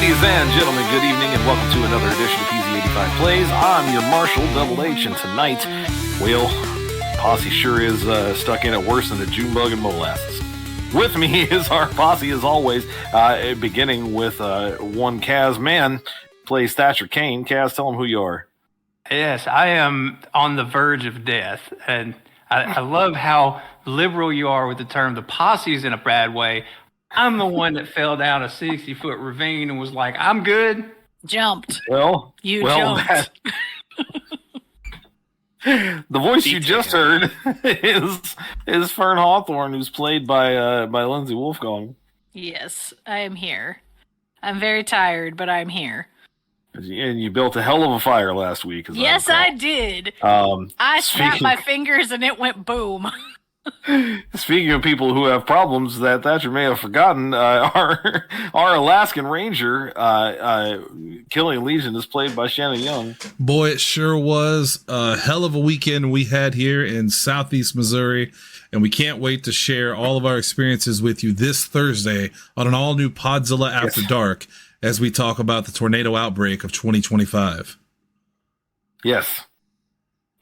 Ladies and gentlemen, good evening and welcome to another edition of PZ85 Plays. I'm your Marshall, Double H, and tonight, well, Posse sure is stuck in it worse than a June bug and molasses. With me is our posse as always, beginning with one Kaz man, plays Thatcher Kane. Kaz, tell him who you are. Yes, I am on the verge of death, and I love how liberal you are with the term the posse's in a bad way. I'm the one that fell down a 60-foot ravine and was like, I'm good. Jumped. You jumped. The voice you just heard is Fern Hawthorne, who's played by Lindsay Wolfgong. Yes, I am here. I'm very tired, but I'm here. And you built a hell of a fire last week. Yes, I did. I snapped my fingers and it went boom. Speaking of people who have problems that Thatcher may have forgotten, our Alaskan Ranger, Killing Legion, is played by Shannon Young. Boy, it sure was a hell of a weekend we had here in Southeast Missouri, and we can't wait to share all of our experiences with you this Thursday on an all-new Podzilla After Dark as we talk about the tornado outbreak of 2025. Yes.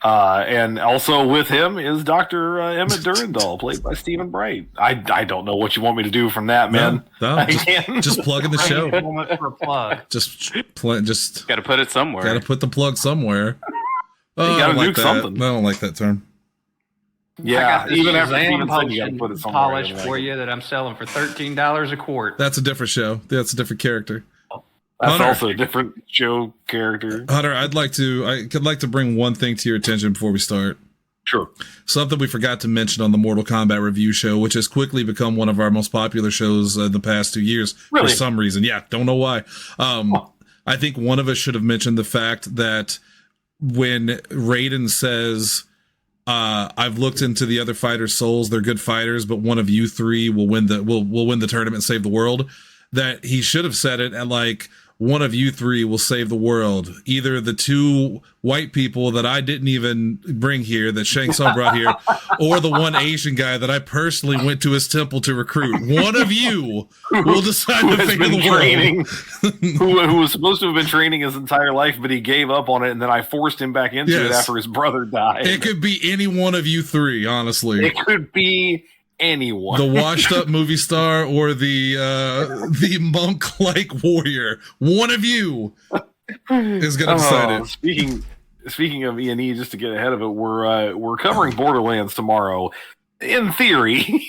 And also with him is Dr. Emmett Durandal, played by Stephen Bright. I don't know what you want me to do from that, man. No, just plug in the show. Moment for a plug. Just got to put it somewhere. Got to put the plug somewhere. You got to nuke something. I don't like that term. Yeah, even after Stephen said you got to put it somewhere. Polish for you that I'm selling for $13 a quart. That's a different show. That's a different character. That's Hunter, also a different show character. Hunter, I could like to bring one thing to your attention before we start. Sure. Something we forgot to mention on the Mortal Kombat review show, which has quickly become one of our most popular shows in the past 2 years for some reason. Yeah, don't know why. I think one of us should have mentioned the fact that when Raiden says, I've looked into the other fighters' souls, they're good fighters, but one of you three will win the tournament and save the world, that he should have said it at like, one of you three will save the world. Either the two white people that I didn't even bring here, that Shang Tsung brought here, or the one Asian guy that I personally went to his temple to recruit. One of you will decide to figure the world. who was supposed to have been training his entire life, but he gave up on it, and then I forced him back into it after his brother died. It could be any one of you three, honestly. It could be anyone. The washed up movie star or the monk like warrior. One of you is gonna decide it. Speaking of E&E, just to get ahead of it, we're covering Borderlands tomorrow, in theory,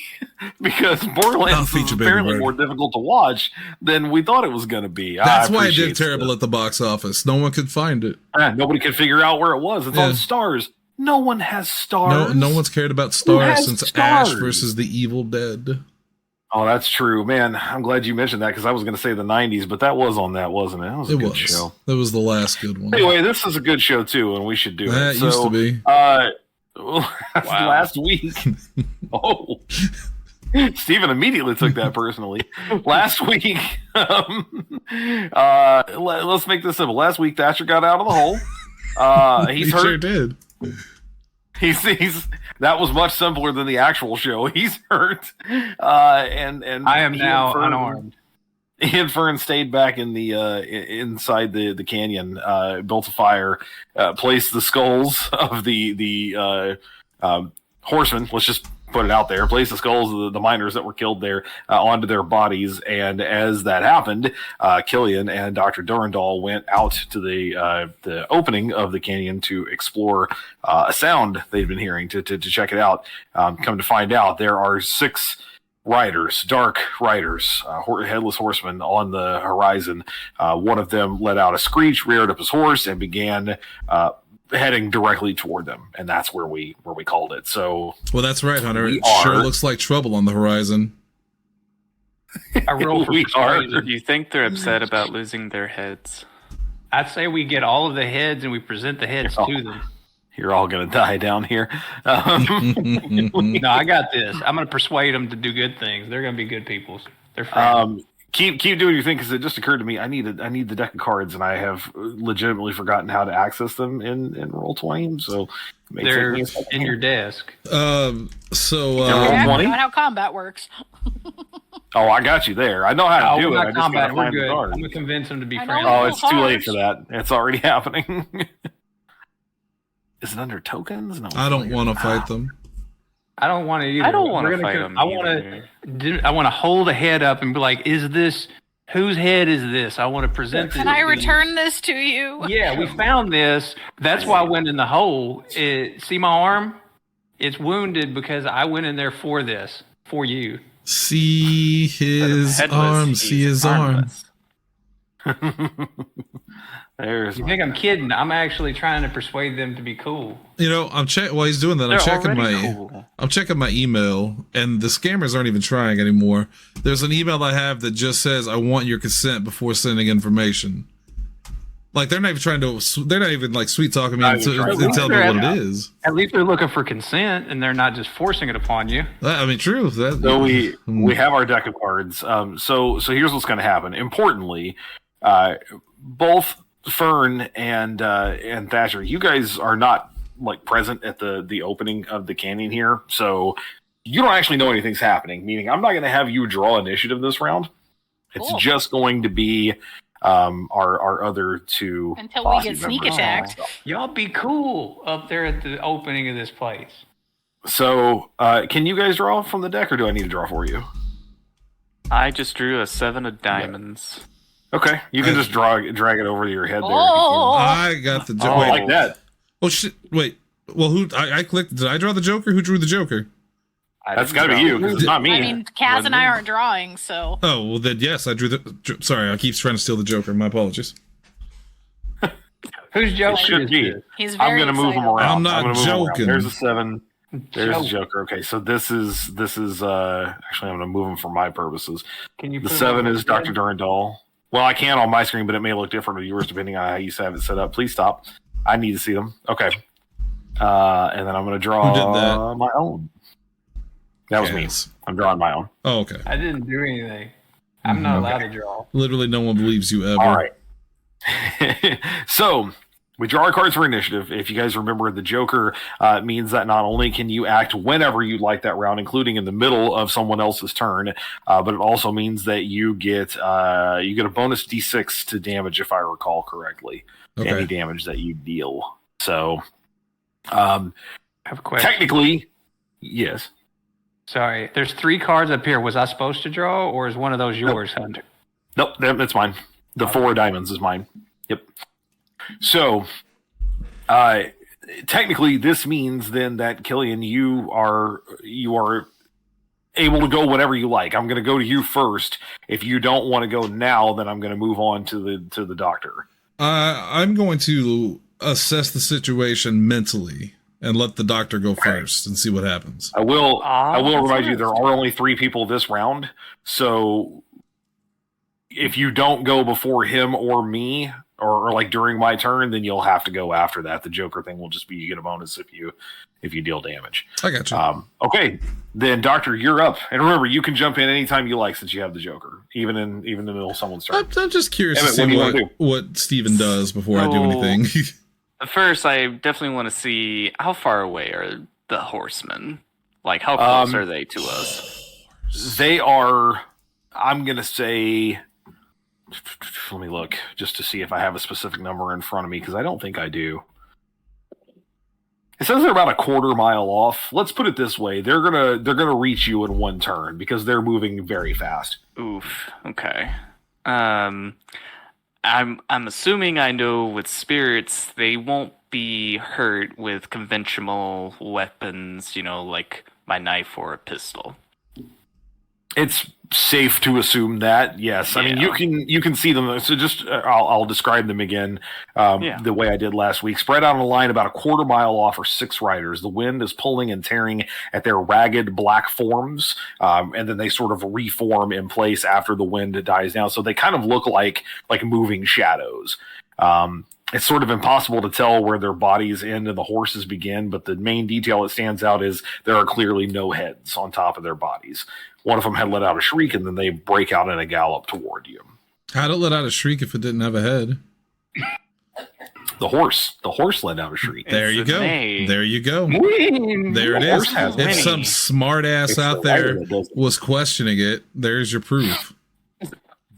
because Borderlands is apparently more difficult to watch than we thought it was going to be. That's why it did terrible at the box office. No one could find it. Nobody could figure out where it was. It's on Stars. No one has Stars. No one's cared about Stars since Ash versus the Evil Dead. Oh, that's true, man. I'm glad you mentioned that because I was going to say the 90s, but that was on that, wasn't it? That was a good show. That was the last good one. Anyway, this is a good show too, and we should do it. That used to be. Last week. Oh, Steven immediately took that personally. Last week, let's make this simple. Last week, Thatcher got out of the hole. He sure did. He's that was much simpler than the actual show. He's hurt, and I am now unarmed. He and Fern stayed back in the inside the canyon, built a fire, placed the skulls of the horsemen. Let's just put it out there. Placed the skulls of the miners that were killed there onto their bodies, and as that happened, Killian and Dr. Durandal went out to the opening of the canyon to explore a sound they'd been hearing to check it out. Come to find out, there are 6 riders, dark riders, headless horsemen on the horizon. One of them let out a screech, reared up his horse, and began heading directly toward them, and that's where we called it. So, well, that's right, Hunter. It sure looks like trouble on the horizon. I roll for persuasion. Do you think they're upset about losing their heads? I'd say we get all of the heads and we present the heads to them. You're all going to die down here. No, I got this. I'm going to persuade them to do good things. They're going to be good people. They're friends. Keep doing your thing, because it just occurred to me I need the deck of cards, and I have legitimately forgotten how to access them in Roll20. So they're in your desk. Roll20. How combat works. Oh, I got you there. I know how to do it. I just combat. gotta We're find the good. cards. I'm gonna convince him to be I know friendly. Oh, Little it's too late harsh. for that. It's already happening. Is it under tokens? No. I don't want to fight them. I don't want to either. I don't want We're to gonna fight co- him. I want to hold a head up and be like, "Is this whose head is this?" I want to present this. Can I to you. return this to you? Yeah, we found this. That's why I went in the hole. See my arm? It's wounded because I went in there for this, for you. See his Headless, arm. he's See his arm. armless. There's. You think I'm kidding? I'm actually trying to persuade them to be cool. You know, while he's doing that, They're I'm checking already cool. I'm checking my email, and the scammers aren't even trying anymore. There's an email I have that just says, "I want your consent before sending information." Like they're not even trying to. They're not even like sweet talking me and telling me what it is. At least they're looking for consent, and they're not just forcing it upon you. I mean, true. So we have our deck of cards. So here's what's going to happen. Importantly, both Fern and Thatcher, you guys are not like present at the opening of the canyon here, so you don't actually know anything's happening. Meaning, I'm not going to have you draw initiative this round. It's Cool. just going to be our other two Until we posse get sneak members. attacked. Y'all be cool up there at the opening of this place. So, can you guys draw from the deck, or do I need to draw for you? I just drew a 7 of diamonds. Okay, you can just drag it over your head there. Oh, I got the Oh, Joker. like that. Oh shit! Wait. Well, who? I clicked. Did I draw the Joker? Who drew the Joker? That's got to be you, because it's not me. I mean, Kaz and I aren't drawing, so. Oh well, then yes, I drew the. Sorry, I keep trying to steal the Joker. My apologies. Whose joke It should is be. this? He's I'm very going to move him excited. around. I'm not gonna move him around. joking. There's a 7. There's Joke. a Joker. Okay, so this is actually I'm going to move him for my purposes. Can you The put 7 him is Dr. Durandal. Well, I can on my screen, but it may look different to yours depending on how you have it set up. Please stop. I need to see them. Okay. And then I'm going to draw Who did that? my own. That was Yes. me. I'm drawing my own. Oh, okay. I didn't do anything. I'm not allowed to draw. Literally, no one believes you ever. All right. So we draw our cards for initiative. If you guys remember, the Joker means that not only can you act whenever you'd like that round, including in the middle of someone else's turn, but it also means that you get a bonus d6 to damage, if I recall correctly, to any Okay. damage that you deal. So I have a question. technically, yes. Sorry, there's 3 cards up here. Was I supposed to draw, or is one of those yours, Hunter? Nope, that's mine. The 4 of diamonds is mine. Yep. So, technically, this means then that Killian, you are able to go whenever you like. I'm going to go to you first. If you don't want to go now, then I'm going to move on to the doctor. I'm going to assess the situation mentally and let the doctor go first and see what happens. I will that's remind you there interesting. are only 3 people this round. So if you don't go before him or me, or like during my turn, then you'll have to go after that. The Joker thing will just be you get a bonus if you deal damage. I got you. Okay, then Doctor, you're up. And remember, you can jump in anytime you like since you have the Joker, even in the middle of someone's turn. I'm just curious Emmett, to what do you see wanna do? what Steven does before I do anything. First, I definitely want to see how far away are the horsemen. Like, how close are they to us? They are, I'm going to say, let me look just to see if I have a specific number in front of me, because I don't think I do. It says they're about a quarter mile off. Let's put it this way. They're gonna reach you in one turn because they're moving very fast. Oof. Okay. I'm assuming I know with spirits they won't be hurt with conventional weapons, like my knife or a pistol. It's safe to assume that, yes. I mean, Yeah. you can see them. So just I'll describe them again the way I did last week. Spread out on a line about a quarter mile off are 6 riders. The wind is pulling and tearing at their ragged black forms, and then they sort of reform in place after the wind dies down. So they kind of look like moving shadows. It's sort of impossible to tell where their bodies end and the horses begin, but the main detail that stands out is there are clearly no heads on top of their bodies. One of them had let out a shriek, and then they break out in a gallop toward you. How'd it let out a shriek if it didn't have a head? The horse let out a shriek. There you go. There you go. There it is. If many. some smart ass out there was questioning it, there's your proof.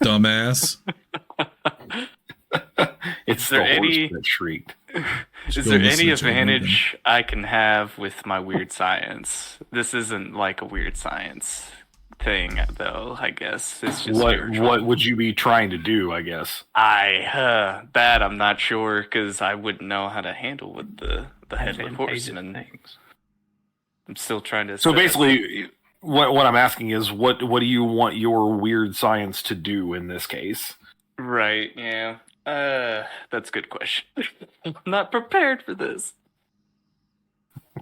Dumbass. It's the horse that shrieked. Is there any advantage I can have with my weird science? This isn't like a weird science thing, though. I guess it's just what would you be trying to do? I guess that I'm not sure because I wouldn't know how to handle with the headless horseman. I'm still trying to. So basically, what I'm asking is, what do you want your weird science to do in this case? Right. Yeah. That's a good question. I'm not prepared for this.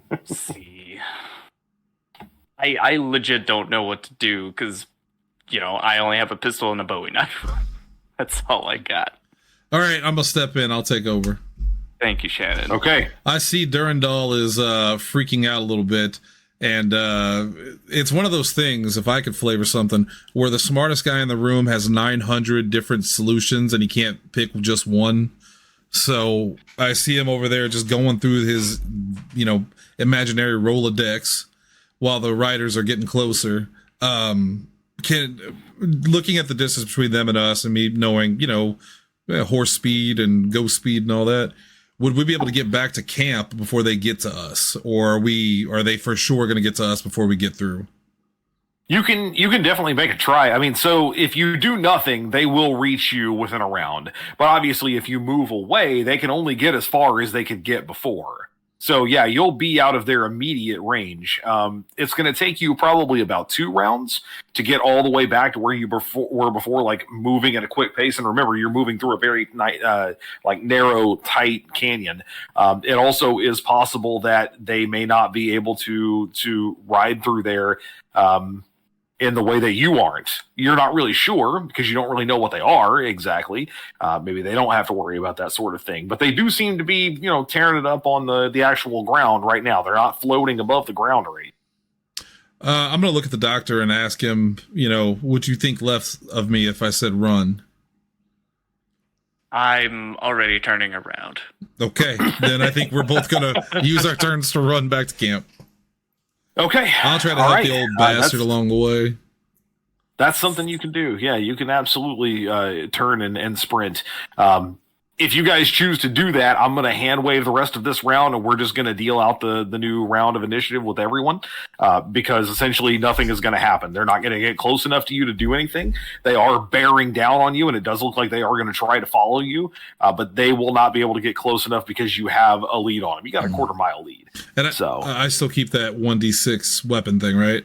Let's see. I legit don't know what to do because, I only have a pistol and a Bowie knife. That's all I got. All right, I'm gonna step in. I'll take over. Thank you, Shannon. Okay. I see Durandal is freaking out a little bit, and it's one of those things, if I could flavor something, where the smartest guy in the room has 900 different solutions and he can't pick just one. So I see him over there just going through his, imaginary Rolodex while the riders are getting closer. Looking at the distance between them and us, and me knowing, horse speed and ghost speed and all that, would we be able to get back to camp before they get to us, or are they for sure going to get to us before we get through? You can definitely make a try. I mean, so if you do nothing, they will reach you within a round. But obviously, if you move away, they can only get as far as they could get before. So yeah, you'll be out of their immediate range. It's going to take you probably about 2 rounds to get all the way back to where you were before, like moving at a quick pace. And remember, you're moving through a very narrow, tight canyon. It also is possible that they may not be able to ride through there in the way that you aren't. You're not really sure because you don't really know what they are exactly. Maybe they don't have to worry about that sort of thing, but they do seem to be, tearing it up on the actual ground right now. They're not floating above the ground or anything. I'm going to look at the doctor and ask him, what you think left of me if I said run? I'm already turning around. Okay, then I think we're both going to use our turns to run back to camp. Okay. I'll try to help the old bastard along the way. That's something you can do. Yeah, you can absolutely turn and sprint. If you guys choose to do that, I'm going to hand wave the rest of this round, and we're just going to deal out the new round of initiative with everyone, because essentially nothing is going to happen. They're not going to get close enough to you to do anything. They are bearing down on you, and it does look like they are going to try to follow you, but they will not be able to get close enough because you have a lead on them. You got a quarter-mile lead. And I still keep that 1d6 weapon thing, right?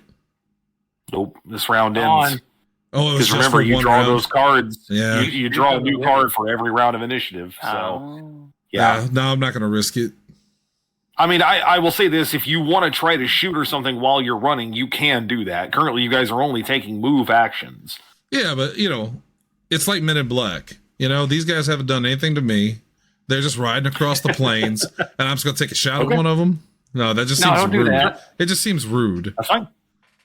Nope. This round ends. Oh, because remember, you draw those cards. Yeah. You draw a new card for every round of initiative. So, yeah. No, I'm not going to risk it. I mean, I will say this. If you want to try to shoot or something while you're running, you can do that. Currently, you guys are only taking move actions. Yeah, but, it's like Men in Black. These guys haven't done anything to me. They're just riding across the plains, and I'm just going to take a shot at one of them? No, that just seems rude. It just seems rude. That's fine.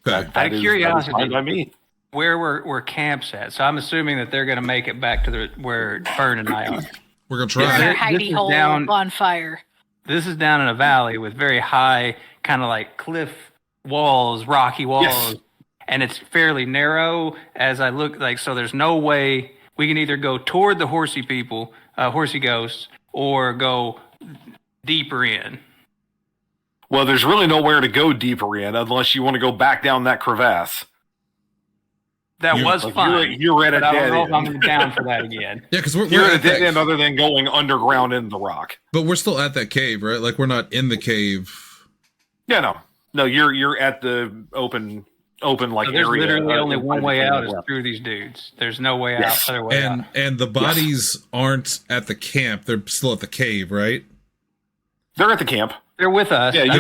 Okay. Out of curiosity, fine by me. Where were camps at? So I'm assuming that they're going to make it back to where Fern and I are. We're going to There's try. our hidey hole bonfire. This is down in a valley with very high, kind of like cliff walls, rocky walls. Yes. And it's fairly narrow as I look like, so there's no way we can either go toward the horsey people, horsey ghosts, or go deeper in. Well, there's really nowhere to go deeper in unless you want to go back down that crevasse. That was fun. You're at a dead end. I don't know if I'm down for that again. Yeah, because we're at a dead end other than going underground in the rock. But we're still at that cave, right? Like, we're not in the cave. Yeah, no. You're at the open like there's area. There's literally only one way out is through these dudes. There's no way out. Other way out. And the bodies aren't at the camp. They're still at the cave, right? They're at the camp. They're with us. Yeah, I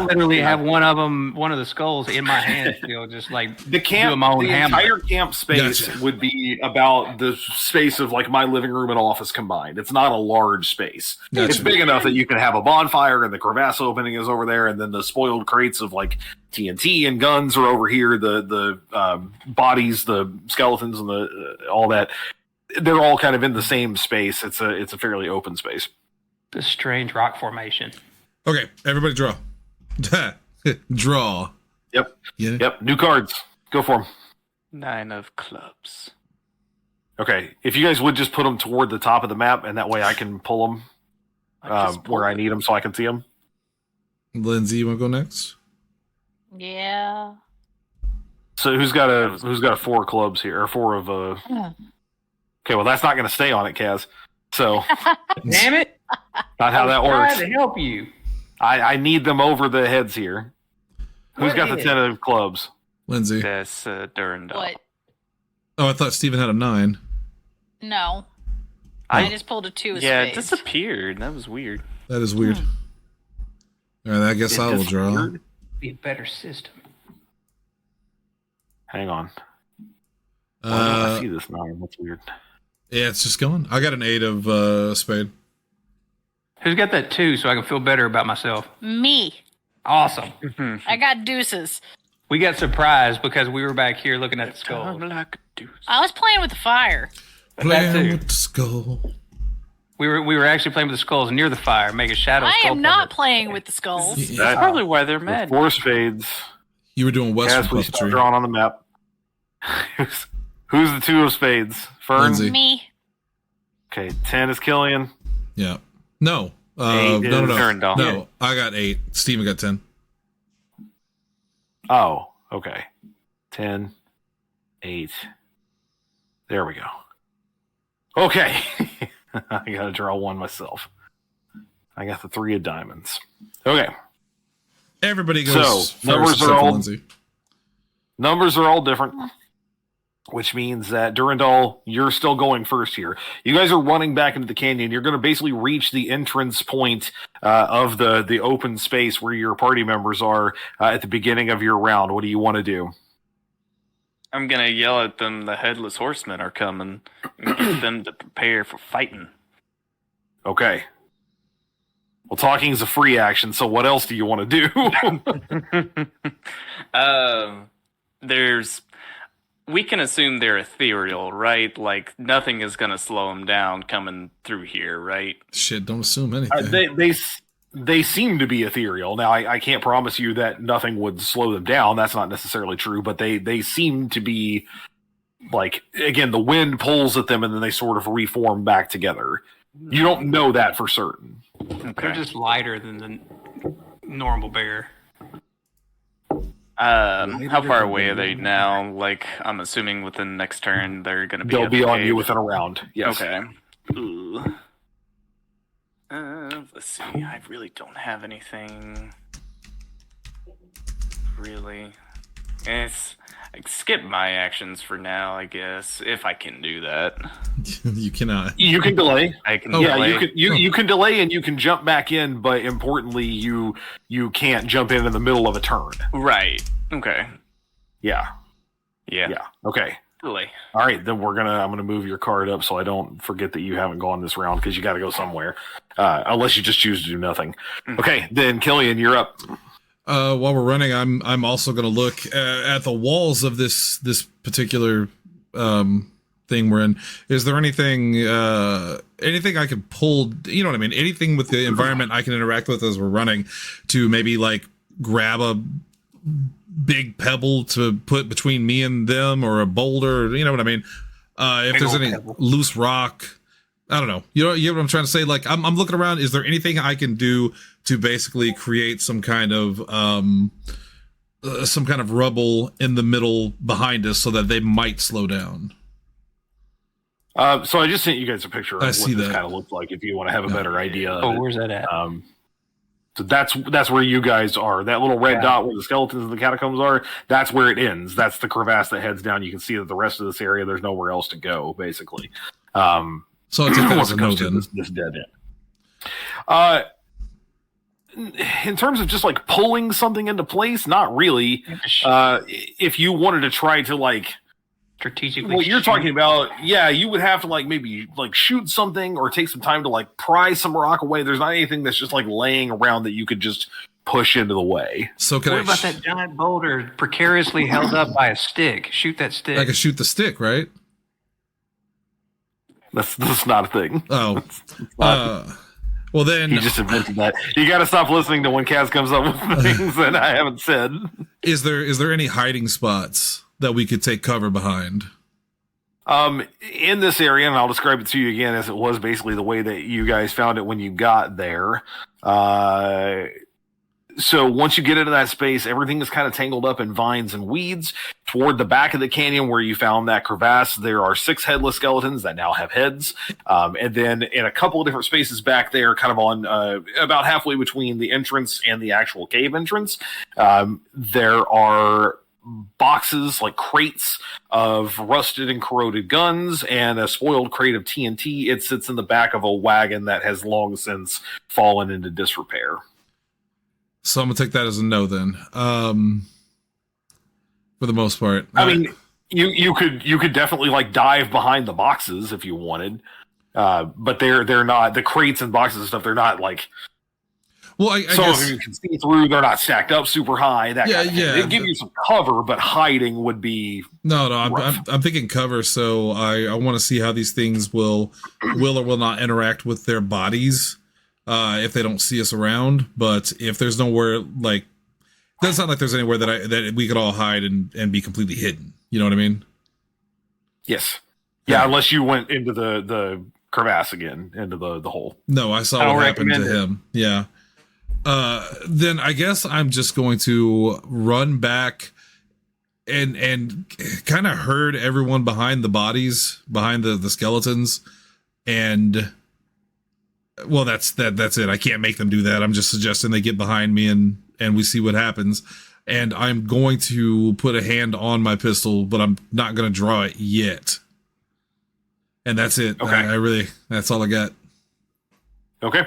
literally Yeah. have one of the skulls in my hand still, just like The camp, doing my own the hammer. entire camp space Gotcha. would be about the space of like my living room and office combined. It's not a large space. Gotcha. It's big enough that you can have a bonfire, and the crevasse opening is over there, and then the spoiled crates of like TNT and guns are over here. The bodies, the skeletons, and all that they're all kind of in the same space. It's a fairly open space. The strange rock formation. Okay, everybody draw. Draw. Yep. Yeah. Yep. New cards. Go for them. 9 of clubs. Okay. If you guys would just put them toward the top of the map, and that way I can pull them where I need them so I can see them. Lindsay, you want to go next? Yeah. So who's got a 4 clubs here, or 4 of Okay, well that's not going to stay on it, Kaz. So Damn it! not how that works. Trying to help you. I need them over the heads here. Who's got the 10 of clubs? Lindsay. That's Durandal. What? Oh, I thought Steven had a 9. No. I just pulled a 2 of Yeah, it spades. disappeared. That was weird. That is weird. All right, I guess I will draw. Disappeared? Be a better system. Hang on. I see this 9. That's weird. Yeah, it's just going. I got an 8 of spade. Who's got that 2 so I can feel better about myself? Me. Awesome. I got deuces. We got surprised because we were back here looking at the skull. Like a deuce. I was playing with the fire. That Playing too. with the skull. We were actually playing with the skulls near the fire, making shadows. I am not playing with the skulls. Yeah. That's probably why they're With mad. 4 spades. You were doing Western Kaz, please start puppetry. drawing on the map. Who's the 2 of spades? Fern? Lindsay. Me. Okay, 10 is Killian. Yeah. No. 8 No. is Durandal. No, I got 8. Steven got 10. Oh, okay. 10, 8. There we go. Okay. I gotta draw 1 myself. I got the 3 of diamonds. Okay. Everybody goes So, first numbers except are for all- Lindsay. Numbers are all different, which means that Durandal, you're still going first here. You guys are running back into the canyon. You're going to basically reach the entrance point of the open space where your party members are at the beginning of your round. What do you want to do? I'm gonna yell at them. The headless horsemen are coming. And get them to prepare for fighting. Okay. Well, talking is a free action, so what else do you want to do? We can assume they're ethereal, right? Like nothing is gonna slow them down coming through here, right? Shit, don't assume anything. They seem to be ethereal. Now, I can't promise you that nothing would slow them down. That's not necessarily true, but they seem to be, like, again, the wind pulls at them and then they sort of reform back together. You don't know that for certain. They're just lighter than the normal bear. How far away are they now? Like, I'm assuming within the next turn they're gonna be. They'll at be the on cave. you within a round. Yes. Okay. Ooh. Let's see. I really don't have anything. Really, it's I skip my actions for now. I guess if I can do that, You cannot. You can delay. I can. Oh, Yeah, delay. you can delay and you can jump back in, but importantly, you can't jump in the middle of a turn. Right. Okay. Yeah. Yeah. Yeah. Okay. Delay. All right, then I'm gonna move your card up so I don't forget that you haven't gone this round because you got to go somewhere, unless you just choose to do nothing. Okay, then Killian, you're up. While we're running, I'm also going to look at the walls of this particular thing we're in. Is there anything I can pull? You know what I mean? Anything with the environment I can interact with as we're running to maybe like grab a big pebble to put between me and them, or a boulder. You know what I mean? If Big there's old any pebble. loose rock. I don't know. You know what I'm trying to say? Like, I'm looking around. Is there anything I can do to basically create some kind of rubble in the middle behind us so that they might slow down? So I just sent you guys a picture of I what see this that. kind of looks like if you want to have a better idea. Of Oh, it. where's that at? So that's where you guys are. That little red dot where the skeletons and the catacombs are, that's where it ends. That's the crevasse that heads down. You can see that the rest of this area, there's nowhere else to go, basically. So I'll take that Once as a it no comes to then. this dead end. In terms of just like pulling something into place, not really. If you wanted to try to like Strategically. what you're shoot. talking about, yeah, you would have to like maybe like shoot something or take some time to like pry some rock away. There's not anything that's just like laying around that you could just push into the way. So can What I? about that giant boulder precariously held up by a stick? Shoot that stick. I can shoot the stick, right? That's not a thing. Oh, well then he just invented that. You got to stop listening to when Kaz comes up with things that I haven't said. Is there any hiding spots that we could take cover behind? In this area, and I'll describe it to you again as it was basically the way that you guys found it when you got there. So once you get into that space, everything is kind of tangled up in vines and weeds. Toward the back of the canyon where you found that crevasse, there are 6 headless skeletons that now have heads. And then in a couple of different spaces back there, kind of on about halfway between the entrance and the actual cave entrance, there are boxes, like crates of rusted and corroded guns and a spoiled crate of TNT. It sits in the back of a wagon that has long since fallen into disrepair. So I'm gonna take that as a no then. For the most part, I mean, you could definitely like dive behind the boxes if you wanted, but they're not, the crates and boxes and stuff. They're not like. Well, I some guess of them you can see through. They're not stacked up super high. That kind of thing. They give you some cover, but hiding would be no. I'm thinking cover. So I want to see how these things will or will not interact with their bodies. If they don't see us around, but if there's nowhere, like, doesn't sound like there's anywhere that we could all hide and be completely hidden. You know what I mean? Yes. Yeah, unless you went into the crevasse again, into the hole. No, I saw what happened to him. Yeah. Then I guess I'm just going to run back and kind of herd everyone behind the bodies, behind the skeletons, and. Well, that's it. I can't make them do that. I'm just suggesting they get behind me and we see what happens. And I'm going to put a hand on my pistol, but I'm not going to draw it yet. And that's it. Okay. That's all I got. Okay.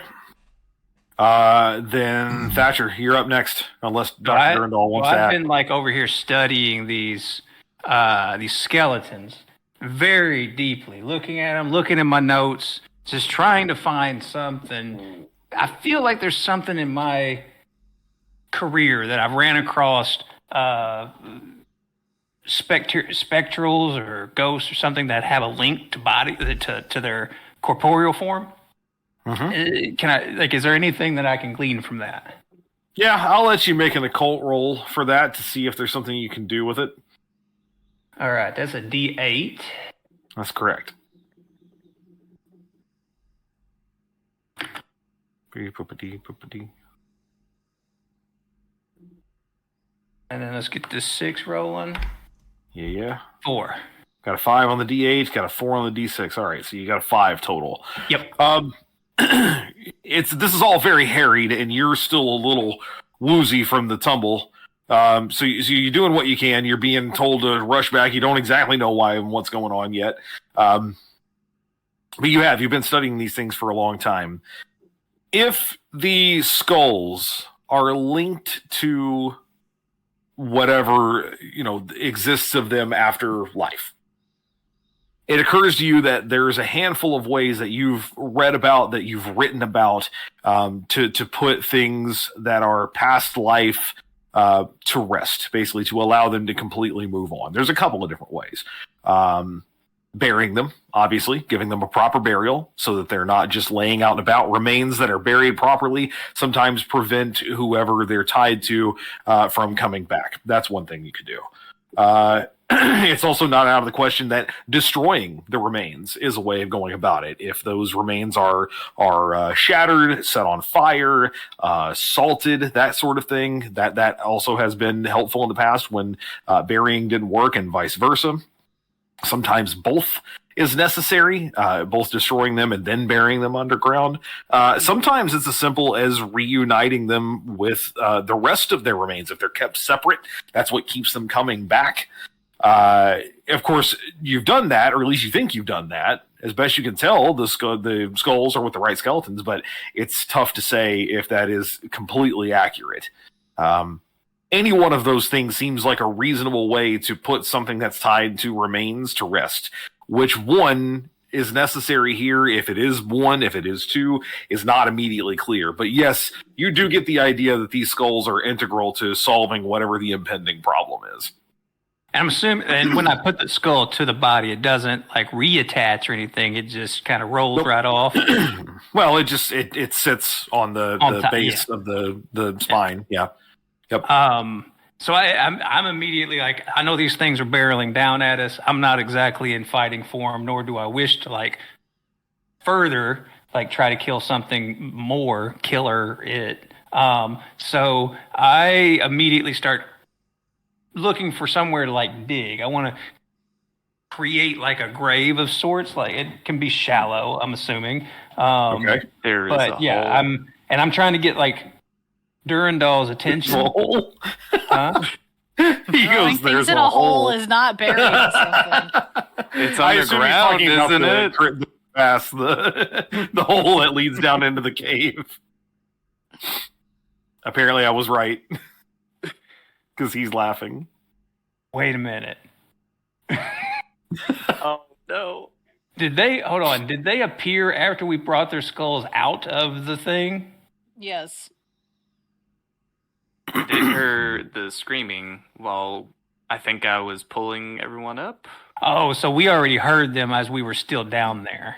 Then Thatcher, you're up next. Unless Dr. Durandal wants to I've been like over here studying these skeletons very deeply, looking at them, looking at my notes. Just trying to find something. I feel like there's something in my career that I've ran across spectrals or ghosts or something that have a link to their corporeal form. Mm-hmm. Is there anything that I can glean from that? Yeah, I'll let you make an occult roll for that to see if there's something you can do with it. All right, that's a D8. That's correct. And then let's get this 6 rolling. Yeah. 4. Got a 5 on the D8, got a 4 on the D6. All right, so you got a 5 total. Yep. This is all very harried, and you're still a little woozy from the tumble. So you're doing what you can. You're being told to rush back. You don't exactly know why and what's going on yet. But you've been studying these things for a long time. If the skulls are linked to whatever, exists of them after life, it occurs to you that there's a handful of ways that you've read about, that you've written about, to put things that are past life to rest, basically to allow them to completely move on. There's a couple of different ways. Burying them, obviously, giving them a proper burial so that they're not just laying out and about. Remains that are buried properly sometimes prevent whoever they're tied to from coming back. That's one thing you could do. It's also not out of the question that destroying the remains is a way of going about it. If those remains are shattered, set on fire, salted, that sort of thing, that also has been helpful in the past when burying didn't work, and vice versa. Sometimes both is necessary, both destroying them and then burying them underground. Sometimes it's as simple as reuniting them with the rest of their remains. If they're kept separate, that's what keeps them coming back. Of course, you've done that, or at least you think you've done that. As best you can tell, the skulls are with the right skeletons, but it's tough to say if that is completely accurate. Any one of those things seems like a reasonable way to put something that's tied to remains to rest. Which one is necessary here? If it is one, if it is two, is not immediately clear. But yes, you do get the idea that these skulls are integral to solving whatever the impending problem is. And I'm assuming, and when I put the skull to the body, it doesn't like reattach or anything. It just kind of rolls right off. Well, it just it sits on the top, base of the spine. Yeah. Yep. So I'm immediately like, I know these things are barreling down at us. I'm not exactly in fighting form, nor do I wish to like further like try to kill something more, killer it. So I immediately start looking for somewhere to like dig. I want to create like a grave of sorts. Like it can be shallow, I'm assuming. Okay. There is But a yeah, hole. I'm trying to get like Durandal's attention. Hole. Huh? He Throwing goes, "There's things in a hole is not burying something. It's I assume he's underground, talking about isn't it? past the hole that leads down into the cave. Apparently, I was right because he's laughing. Wait a minute. Oh no. Did they hold on? Did they appear after we brought their skulls out of the thing? Yes. I did hear the screaming while I think I was pulling everyone up. Oh, so we already heard them as we were still down there.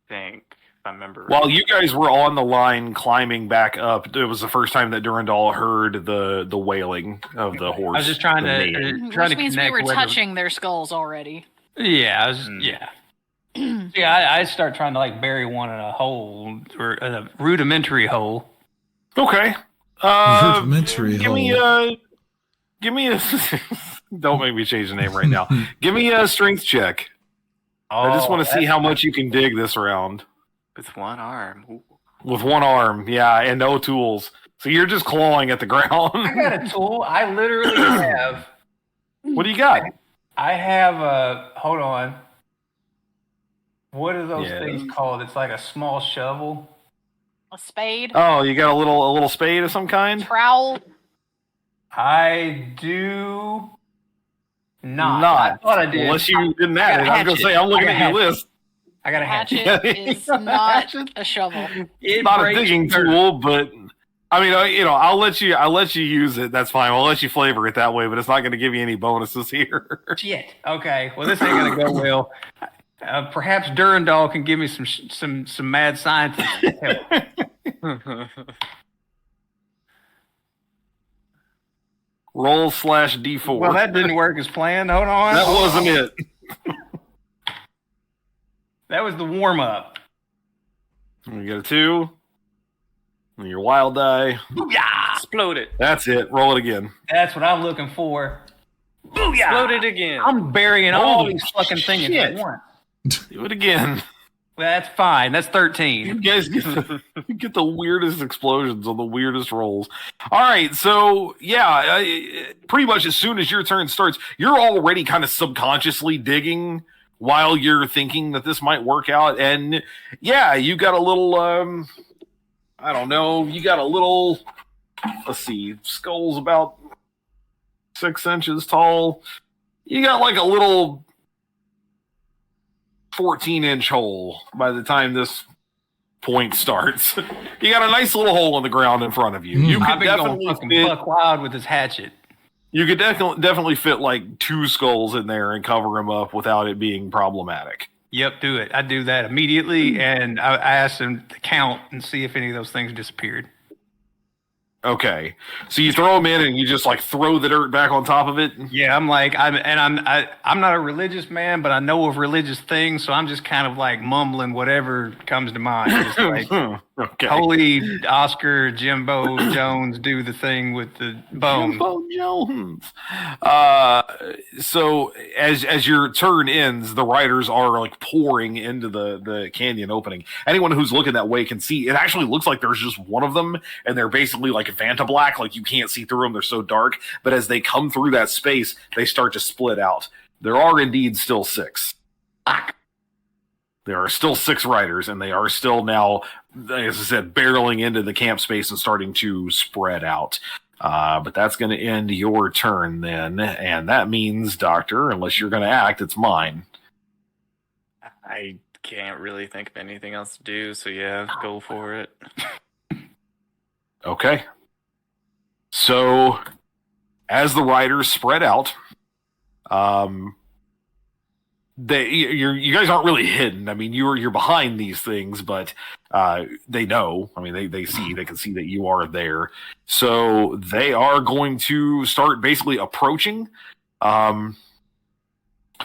If I remember. While you guys were on the line climbing back up, it was the first time that Durandal heard the wailing of the horse. I was just trying the to neighing. Which means we connect were where the- touching their skulls already. Yeah, yeah. I start trying to like bury one in a hole or a rudimentary hole. Okay. Rudimentary give me hole. give me a. Don't make me change the name right now. Give me a strength check. I just want to see how much you can dig this round With one arm. Ooh. with one arm. Yeah, and no tools. So you're just clawing at the ground. I got a tool. I literally have. What do you got? I have a. Hold on. What are those Yes. things called? It's like a small shovel. A spade, Oh, you got a little spade of some kind? trowel. I do not. I thought I did. Unless you didn't add it. got a I was going to say, hatchet. I'm looking I at got your a list. I got a hatchet. Hatchet is not a shovel. It Not a breaks digging dirt. tool, but I mean, I'll let you use it. That's fine. I'll let you flavor it that way, but it's not going to give you any bonuses here. Shit. Okay. Well, this ain't gonna go well. Perhaps Durandal can give me some mad scientist help. Roll /D4. Well, that didn't work as planned. Hold on. That wasn't it. That was the warm up. You got a 2. And your wild die. Booyah! Explode it. That's it. Roll it again. That's what I'm looking for. Booyah! Explode it again. I'm burying all Holy these fucking things shit. at once. Do it again. Well, that's fine. That's You 13. guys get the weirdest explosions on the weirdest rolls. All right, so yeah, pretty much as soon as your turn starts, you're already kind of subconsciously digging while you're thinking that this might work out. And yeah, you got a little, I don't know, you got a little, let's see, skull's about 6 inches tall. You got like a little 14-inch hole by the time this point starts. You got a nice little hole in the ground in front of you. You I've could been going definitely fucking fit, buck wild with this hatchet. you could definitely fit like 2 skulls in there and cover them up without it being problematic. Yep, do it. I do that immediately, and I asked him to count and see if any of those things disappeared. Okay, so you throw them in and you just like throw the dirt back on top of it. Yeah, I'm like, I'm not a religious man, but I know of religious things, so I'm just kind of like mumbling whatever comes to mind. Just like, Okay. holy Oscar Jimbo Jones, do the thing with the bone. Jimbo Jones. So as your turn ends, the riders are like pouring into the canyon opening. Anyone who's looking that way can see it actually looks like there's just one of them, and they're basically like Vanta Black, like you can't see through them, they're so dark. But as they come through that space, they start to split out. There are indeed still 6. There are still 6 riders, and they are still now, as I said, barreling into the camp space and starting to spread out. But that's going to end your turn then, and that means, Doctor, unless you're going to act, it's mine. I can't really think of anything else to do, so yeah, go for it. Okay. So as the riders spread out, you guys aren't really hidden. I mean, you're behind these things, but they know. I mean, they can see that you are there. So they are going to start basically approaching.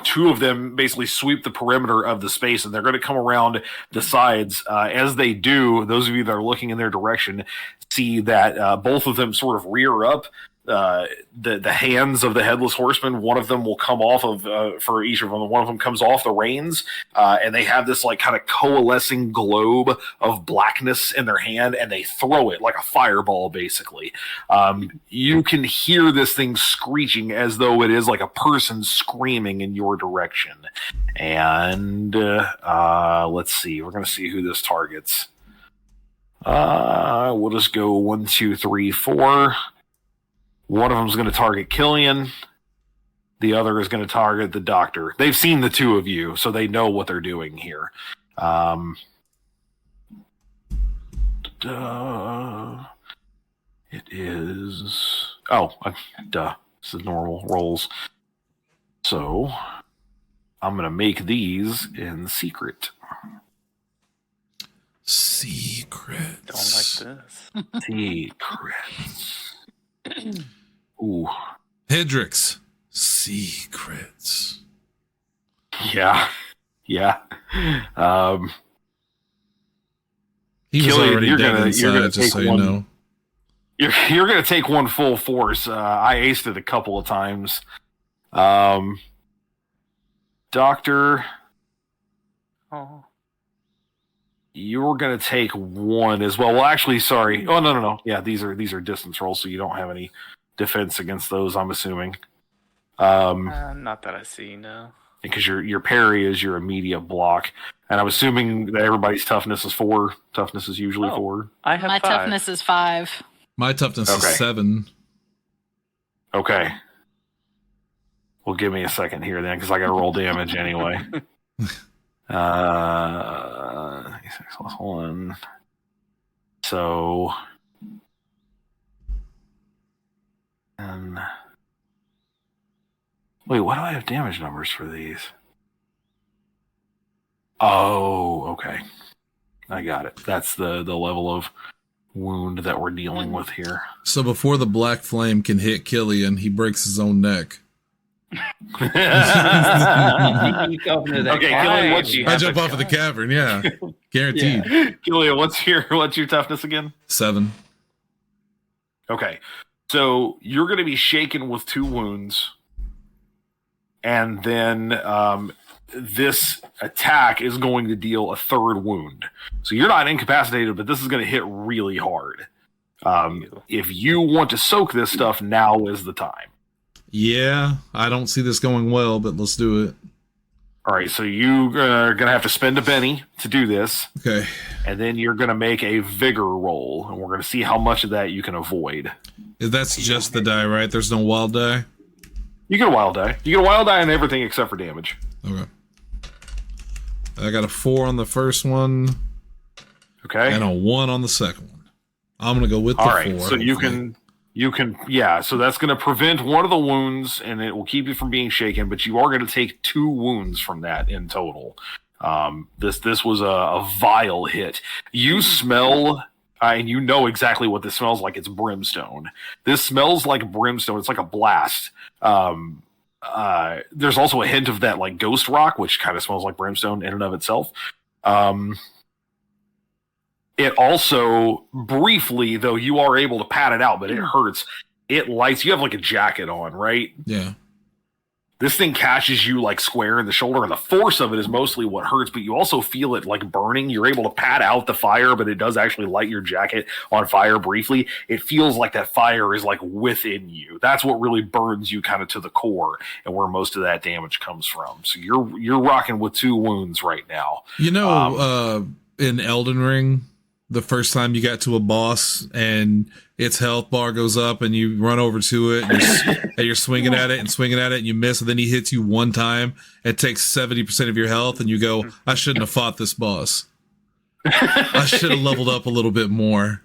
Two of them basically sweep the perimeter of the space, and they're going to come around the sides. As they do, those of you that are looking in their direction see that both of them sort of rear up. The hands of the headless horseman, one of them will come off of for each of them. One of them comes off the reins, and they have this like kind of coalescing globe of blackness in their hand, and they throw it like a fireball. Basically, you can hear this thing screeching as though it is like a person screaming in your direction. And let's see, we're gonna see who this targets. We'll just go 1, 2, 3, 4. One of them is going to target Killian. The other is going to target the doctor. They've seen the two of you, so they know what they're doing here. It is... Oh, duh. This is normal rolls. So, I'm going to make these in secret. Secrets. Don't like this. Secrets. Ooh. Hedrix. Secrets. Yeah. Yeah. He was Killian, already dead inside, just so you know. You're gonna take one full force. I aced it a couple of times. Doctor. Oh. You were going to take one as well. Well, actually, sorry. Oh, no. Yeah, these are distance rolls, so you don't have any defense against those, I'm assuming. Not that I see, no. Because your parry is your immediate block. And I'm assuming that everybody's toughness is 4. Toughness is usually 4. I have My 5. toughness is 5. My toughness is 7. Okay. Well, give me a second here then, because I got to roll damage anyway. 6 plus 1. So, and wait, why do I have damage numbers for these? Oh, okay. I got it. That's the level of wound that we're dealing with here. So before the black flame can hit Killian, he breaks his own neck. Okay, Killian, I jump off of the cavern, yeah. Guaranteed. Yeah. Killian, what's your toughness again? 7. Okay. So you're going to be shaken with 2 wounds. And then this attack is going to deal a 3rd wound. So you're not incapacitated, but this is going to hit really hard. If you want to soak this stuff, now is the time. Yeah, I don't see this going well, but let's do it. All right, so you are going to have to spend a penny to do this. Okay. And then you're going to make a vigor roll, and we're going to see how much of that you can avoid. That's just the die, right? There's no wild die? You get a wild die. You get a wild die on everything except for damage. Okay. I got a 4 on the first one. Okay. And a 1 on the second one. I'm going to go with the 4. All right, so you can, so that's going to prevent one of the wounds, and it will keep you from being shaken, but you are going to take 2 wounds from that in total. This was a vile hit. You smell, and you know exactly what this smells like. It's brimstone. This smells like brimstone. It's like a blast. There's also a hint of that like ghost rock, which kind of smells like brimstone in and of itself. It also, briefly, though you are able to pat it out, but it hurts. It lights. You have like a jacket on, right? Yeah. This thing catches you like square in the shoulder, and the force of it is mostly what hurts, but you also feel it like burning. You're able to pat out the fire, but it does actually light your jacket on fire briefly. It feels like that fire is like within you. That's what really burns you kind of to the core, and where most of that damage comes from. So you're rocking with 2 wounds right now. You know, in Elden Ring, the first time you got to a boss and its health bar goes up and you run over to it and you're swinging at it and you miss, and then he hits you one time, it takes 70% of your health, and you go, I shouldn't have fought this boss. I should have leveled up a little bit more.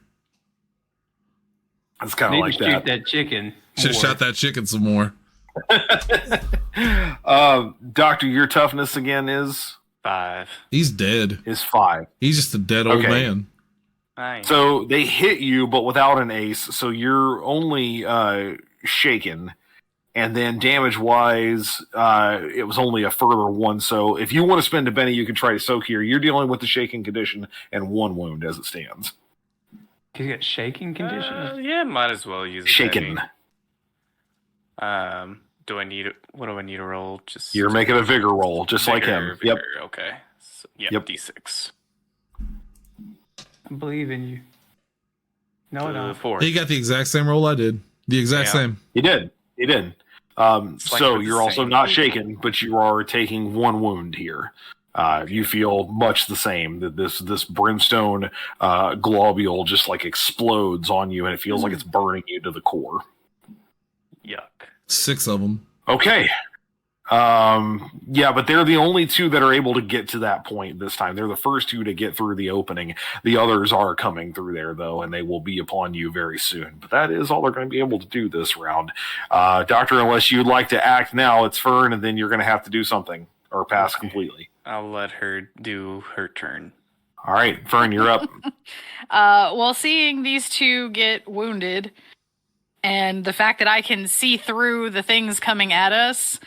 It's kind of like shoot that chicken. Should have shot that chicken some more. Doctor, your toughness again is 5. He's dead. Is 5. He's just a dead old Okay. man. Nice. So they hit you, but without an ace. So you're only shaken. And then damage-wise, it was only a further 1. So if you want to spend a Benny, you can try to soak here. You're dealing with the shaking condition and 1 wound as it stands. You got shaking conditions? Yeah, might as well use a Shaken. Benny. Do I need what do I need to roll? Just You're making a vigor roll, just like him. Yep. Vigor, okay. So, yep. D6. I believe in you. No, no. 4. He got the exact same roll I did. The exact same. He did. So you're also not shaken, but you are taking 1 wound here. You feel much the same. That this brimstone globule just like explodes on you, and it feels like it's burning you to the core. Yuck. 6 of them. Okay. Yeah, but they're the only 2 that are able to get to that point this time. They're the first 2 to get through the opening. The others are coming through there, though, and they will be upon you very soon. But that is all they're going to be able to do this round. Doctor, unless you'd like to act now, it's Fern, and then you're going to have to do something or pass completely. I'll let her do her turn. All right, Fern, you're up. Well, seeing these 2 get wounded, and the fact that I can see through the things coming at us,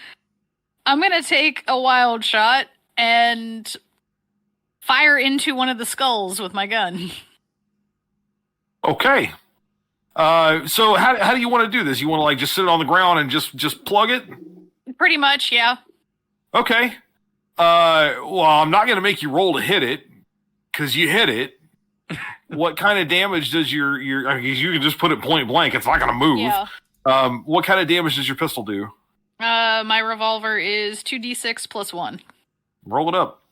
I'm going to take a wild shot and fire into one of the skulls with my gun. Okay. So how do you want to do this? You want to like just sit it on the ground and just plug it? Pretty much, yeah. Okay. Well, I'm not going to make you roll to hit it because you hit it. What kind of damage does your I mean, you can just put it point blank. It's not going to move. Yeah. What kind of damage does your pistol do? My revolver is 2d6 plus 1. Roll it up.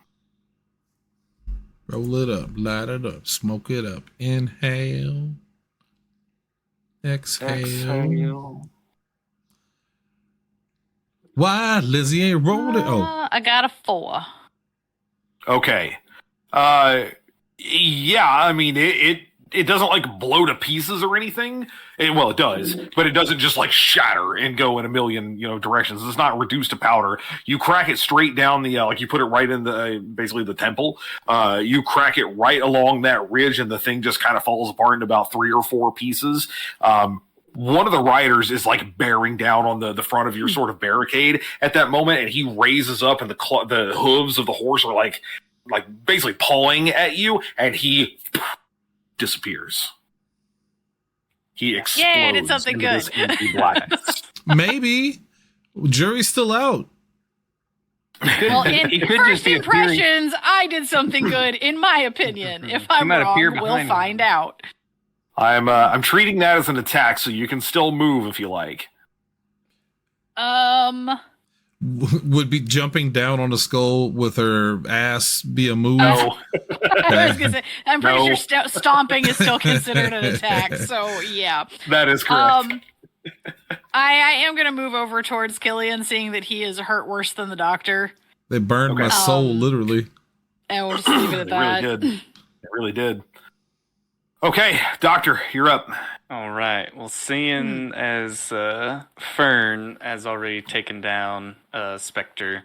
Roll it up, light it up, smoke it up. Inhale. Exhale. Why? Lizzie ain't rolled it. Oh. I got a 4. Okay. Yeah, I mean, it doesn't like blow to pieces or anything. Well, it does, but it doesn't just like shatter and go in a million, directions. It's not reduced to powder. You crack it straight down the, like you put it right in the, basically the temple. You crack it right along that ridge and the thing just kind of falls apart into about 3 or 4 pieces. One of the riders is like bearing down on the front of your sort of barricade at that moment, and he raises up, and the hooves of the horse are like basically pawing at you, and he disappears. He explodes. Yeah, I did something into good. this empty blackness. Maybe. Jury's still out. Well, in He could first just be appearing- impressions, I did something good, in my opinion. If I'm might appear wrong, we'll behind find him. out. I'm treating that as an attack, so you can still move if you like. Would be jumping down on the skull with her ass be a move? No. I was gonna say, I'm pretty No. sure stomping is still considered an attack, so yeah. That is correct. I am gonna move over towards Killian, seeing that he is hurt worse than the doctor. They burned my soul, literally. And we'll just leave it at It that. really did. It really did. Okay, Doctor, you're up. All right. Well, seeing as Fern has already taken down Spectre,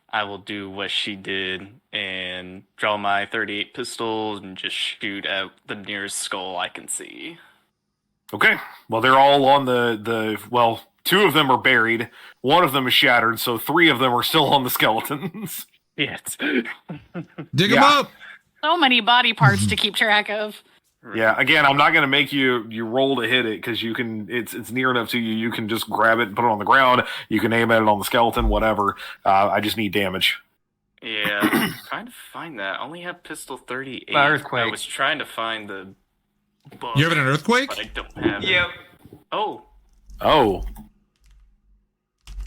I will do what she did and draw my 38 pistols and just shoot at the nearest skull I can see. Okay. Well, they're all on well, 2 of them are buried. 1 of them is shattered, so 3 of them are still on the skeletons. Yes. Dig him up! So many body parts to keep track of. Yeah, again, I'm not going to make you roll to hit it because you can. It's near enough to you. You can just grab it and put it on the ground. You can aim at it on the skeleton, whatever. I just need damage. Yeah, I'm trying to find that. I only have pistol 38. Earthquake. I was trying to find the book. You having an earthquake? But I don't have it. Yep. Oh.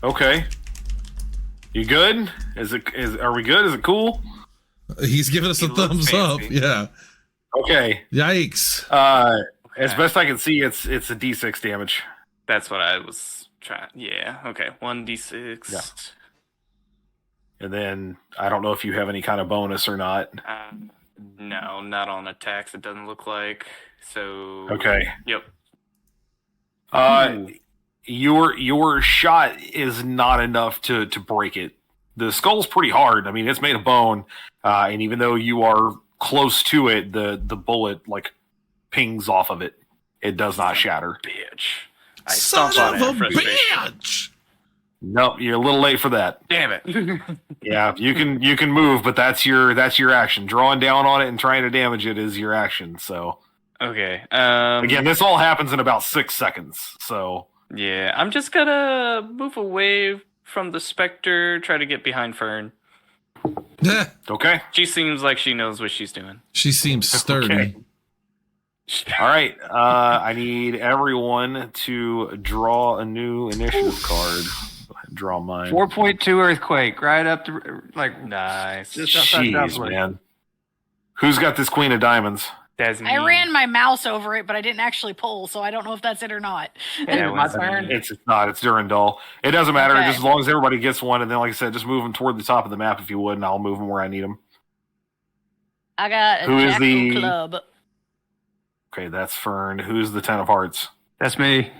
Okay. You good? Are we good? Is it cool? He's giving us a He looks thumbs up. fancy. Yeah. Okay. Yikes. As best I can see, it's a D6 damage. That's what I was trying. Yeah. Okay. 1d6. Yeah. And then I don't know if you have any kind of bonus or not. No, not on attacks. It doesn't look like. So. Okay. Yep. your shot is not enough to break it. The skull's pretty hard. I mean, it's made of bone, and even though you are close to it, the bullet like pings off of it. It does not shatter. Bitch. I Son stomped on of a it in frustration. bitch! Nope, you're a little late for that. Damn it. Yeah, you can move, but that's your action. Drawing down on it and trying to damage it is your action. So Okay. again, this all happens in about 6 seconds. So Yeah, I'm just gonna move away from the specter, try to get behind Fern. Yeah, okay, She seems like she knows what she's doing. she seems sturdy. Okay. all right. I need everyone to draw a new initiative card. Go ahead and draw mine. 4.2 earthquake, right up to like Nice. just outside Jeez, Dublin. man. Who's got this Queen of Diamonds? That's me. I ran my mouse over it, but I didn't actually pull, so I don't know if that's it or not. Yeah, my was turn. It's not. It's Durandal. It doesn't matter. Okay. Just as long as everybody gets one, and then, like I said, just move them toward the top of the map if you would, and I'll move them where I need them. I got a Who is jackal the- club. Okay, that's Fern. Who's the Ten of Hearts? That's me.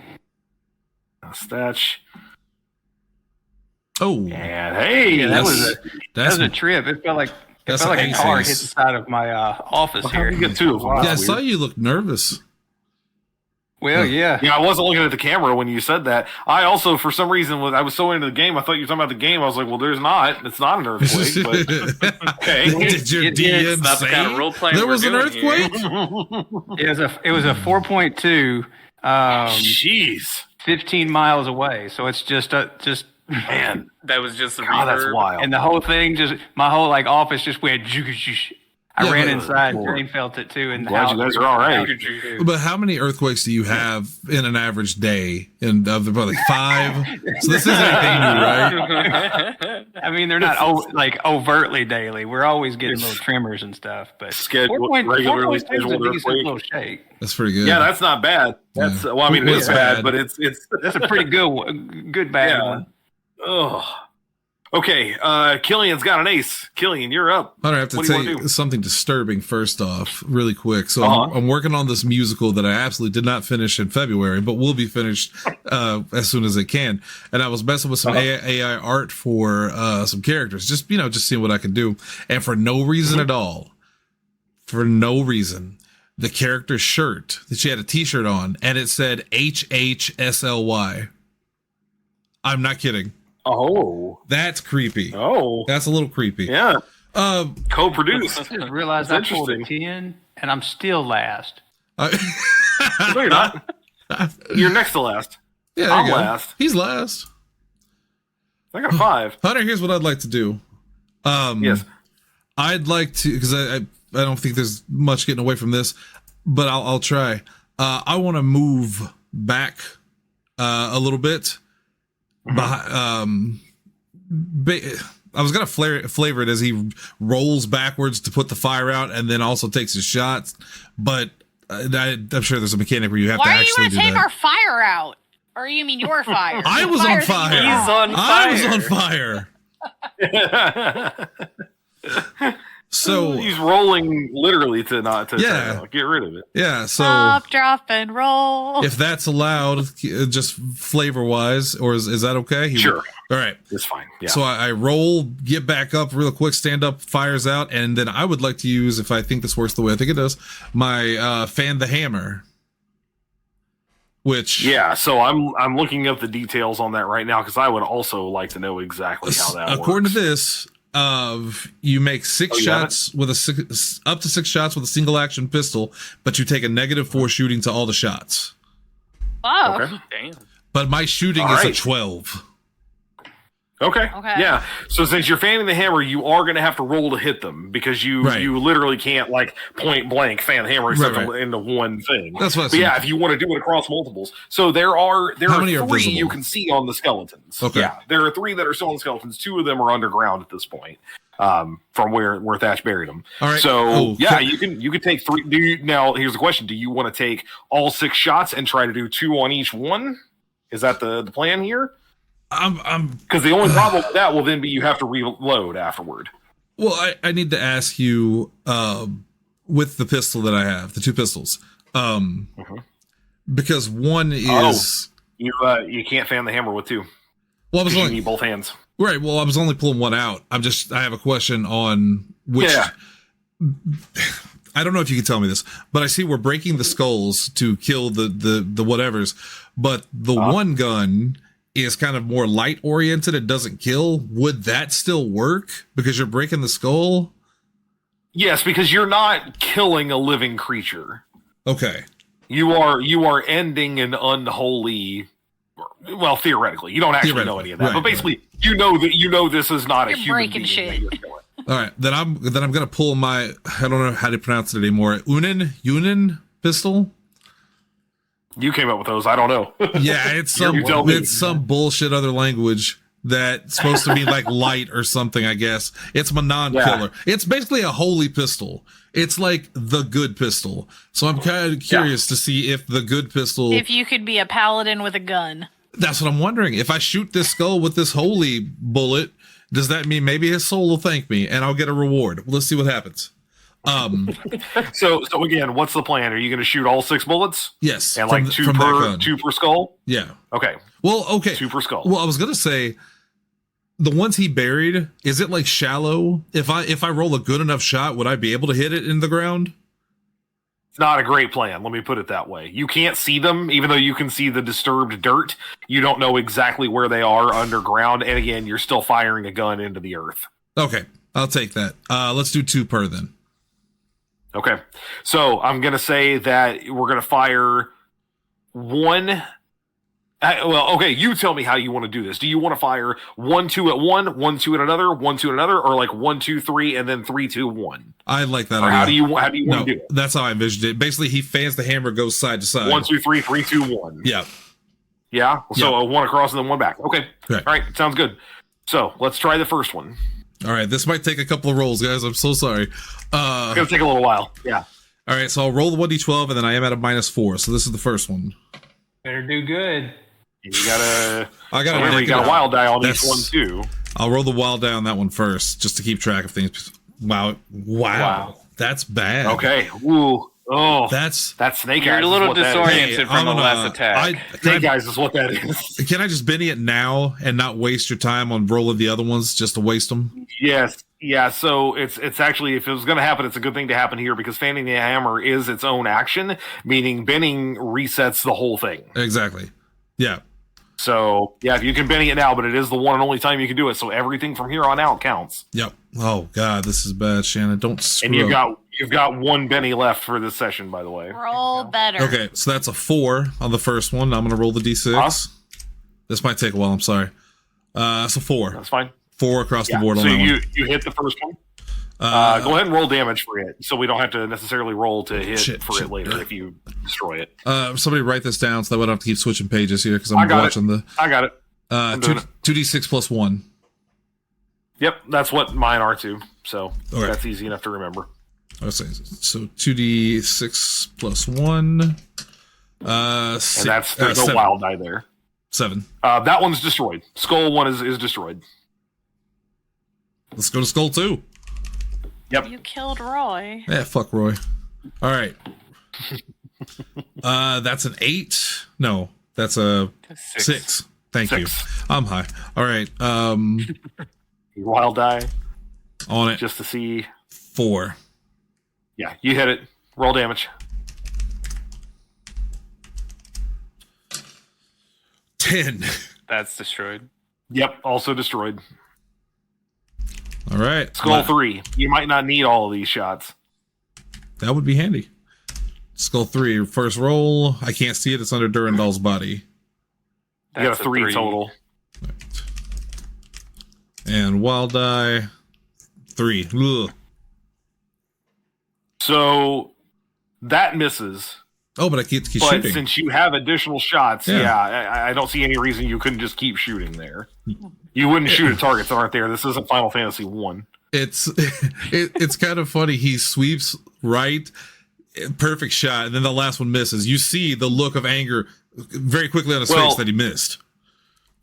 Stats. Oh, And hey, Yeah, that was that's- a that that's was a trip. It felt like That's a an car ace. hit the side of my office Well, how here. did you get two of them? yeah. I That's saw weird. you look nervous. Well, yeah. Yeah, I wasn't looking at the camera when you said that. I also, for some reason, I was so into the game, I thought you were talking about the game. I was like, well, there's not. It's not an earthquake. But okay. Did your It- DM it's not the say kind of role-playing there we're was an doing here. earthquake? It was a 4.2, Jeez, 15 miles away. So it's just man, That was just a God, that's reverb. wild. and the whole thing my whole like office just went. I Yeah, ran but- inside. Lord. Green felt it too. And the Glad house, you guys are all right. But how many earthquakes do you have in an average day? And of the like 5. So this isn't anything new, right? I mean, they're not like overtly daily. We're always getting little tremors and stuff. But Regularly 4.2 is a scheduled decent earthquake. little shake. That's pretty good. Yeah, that's not bad. That's Yeah. well, I mean, it What's is bad, bad? but it's That's a pretty good bad Yeah. one. Ugh. Okay, Killian's got an ace. Killian, you're up. I have to What do you tell wanna you something disturbing first off, really quick. So Uh-huh. I'm working on this musical that I absolutely did not finish in February, but will be finished as soon as it can. And I was messing with some AI art for some characters, just seeing what I could do. And for no reason at all, the character's shirt that she had a T-shirt on, and it said HHSLY. I'm not kidding. Oh, That's creepy. oh, That's a little creepy. yeah. Um, Co-produced. I just realized I That's pulled a interesting. 10 and I'm still last. No, you're not. You're next to last. Yeah, there I'm you go. last. He's last. I got a 5. Hunter, here's what I'd like to do. Yes. I'd like to, because I don't think there's much getting away from this, but I'll try. I want to move back a little bit. I was gonna flavor it as he rolls backwards to put the fire out, and then also takes his shots. But I'm sure there's a mechanic where you have to Why are you actually going to do take that. our fire out? Or you mean your fire? I The was on that you fire. were He's on I was fire. on fire. So He's rolling literally to not to Yeah. to get rid of it. yeah, so Pop, drop, and roll. if that's allowed, just flavor wise, or is that okay? Sure. All right. It's fine. Yeah. So I roll, get back up real quick, stand up, fires out, and then I would like to use, if I think this works the way I think it does, my fan the hammer. Which Yeah, so I'm looking up the details on that right now because I would also like to know exactly how that according works. to this, you make six Oh, you have shots with up to 6 shots with a single action pistol, but you take a -4 shooting to all the shots. Wow. Okay. Damn. But my shooting All is a right. 12. Okay. Okay. Yeah. So since you're fanning the hammer, you are going to have to roll to hit them because you Right. you literally can't like point blank fan the hammer except Right. into one thing. That's what I But yeah, said. if you want to do it across multiples, so there are How many are 3 visible? you can see on the skeletons. Okay. Yeah, there are 3 that are still on the skeletons. 2 of them are underground at this point. From where Thatch buried them. All right. So Oh, yeah, okay. you can take 3. Now here's the question: do you want to take all 6 shots and try to do 2 on each one? Is that the plan here? I'm Because the only problem with that will then be you have to reload afterward. well, I need to ask you with the pistol that I have, the 2 pistols. Because one is You can't fan the hammer with two. Well, I was You only need both hands. right. Well, I was only pulling one out. I have a question on which. Yeah. I don't know if you can tell me this, but I see we're breaking the skulls to kill the whatevers, but the one gun is kind of more light oriented. It doesn't kill. Would that still work because you're breaking the skull? Yes, because you're not killing a living creature. Okay. You are ending an unholy. Well, theoretically, you don't actually know any of that, Right, but basically, you know this is not a You're human breaking being shit. that you're killing. All right, then I'm gonna pull my, I don't know how to pronounce it anymore. Unin pistol. You came up with those. I don't know. Yeah, it's You tell me. some bullshit other language that's supposed to be like light or something. I guess it's my non-killer. Yeah. It's basically a holy pistol. It's like the good pistol. So I'm kind of curious to see if the good pistol. If you could be a paladin with a gun. That's what I'm wondering. If I shoot this skull with this holy bullet, does that mean maybe his soul will thank me and I'll get a reward? Let's see what happens. So again, what's the plan? Are you going to shoot all 6 bullets? Yes. And like from that gun. two per skull? Yeah. Okay. Well, okay. 2 per skull. Well, I was gonna say the ones he buried, is it like shallow? If I roll a good enough shot, would I be able to hit it in the ground? It's not a great plan. Let me put it that way. You can't see them, even though you can see the disturbed dirt. You don't know exactly where they are underground. And again, you're still firing a gun into the earth. Okay, I'll take that. Let's do 2 per then. Okay. So I'm going to say that we're going to fire 1. Well, okay, you tell me how you want to do this. Do you want to fire 1, 2 at one, 1, 2 at another, 1, 2 at another, or like 1, 2, 3, and then 3, 2, 1? I like that Or idea. how do you want No, to do it? that's how I envisioned it. Basically, he fans the hammer, goes side to side. 1, 2, 3, 3, 2, 1. Yeah. Yeah? So Yeah. 1 across and then 1 back. Okay. Right. All right, sounds good. So let's try the first one. All right, this might take a couple of rolls, guys. I'm so sorry. It's going to take a little while. Yeah. All right, so I'll roll the 1d12, and then I am at a -4. So this is the first one. Better do good. You gotta. I got Remember, you got a wild die on each one too. I'll roll the wild die on that one first, just to keep track of things. Wow. That's bad. Okay. Ooh. Oh. That's That snake You're eyes a is little what that is. disoriented from the I'm last gonna- attack. Snake eyes is what that is. Can I just Benny it now and not waste your time on rolling the other ones just to waste them? Yes. Yeah. So it's actually, if it was going to happen, it's a good thing to happen here because fanning the hammer is its own action, meaning Benning resets the whole thing. Exactly. Yeah. So yeah, if you can Benny it now, but it is the one and only time you can do it. So everything from here on out counts. Yep. Oh God, this is bad, Shannon. Don't screw And you've up. got 1 Benny left for this session, by the way. Roll better. Okay, so that's a 4 on the first one. I'm gonna roll the d6. Huh? This might take a while. I'm sorry. So 4. That's fine. 4 across the board on So that you one. you hit the first one. Go ahead and roll damage for it, so we don't have to necessarily roll to hit Shit, it later if you destroy it. Somebody write this down so that I don't have to keep switching pages here because I'm I got watching it. I got it. I'm doing it. 2d6 plus 1. Yep, that's what mine are too. So Okay. that's easy enough to remember. Let's say so 2d6 plus 1. And there's no 7. wild die there. 7. That one's destroyed. Skull 1 is destroyed. Let's go to skull 2. Yep. You killed Roy. Yeah, fuck Roy. All right. That's an 8. No, that's a 6. Thank 6. you. I'm high. All right. Wild die On it. just to see. 4. Yeah, you hit it. Roll damage. 10. That's destroyed. Yep, also destroyed. All right. Skull 3. You might not need all of these shots. That would be handy. Skull 3, first roll. I can't see it. It's under Durandal's body. You got a 3 total. And wild die, 3. Ugh. So that misses. Oh, but I keep But shooting. since you have additional shots, Yeah. I don't see any reason you couldn't just keep shooting there. You wouldn't shoot at targets that aren't there. This isn't Final Fantasy 1. It's it's kind of funny. He sweeps right, perfect shot, and then the last one misses. You see the look of anger very quickly on his face that he missed.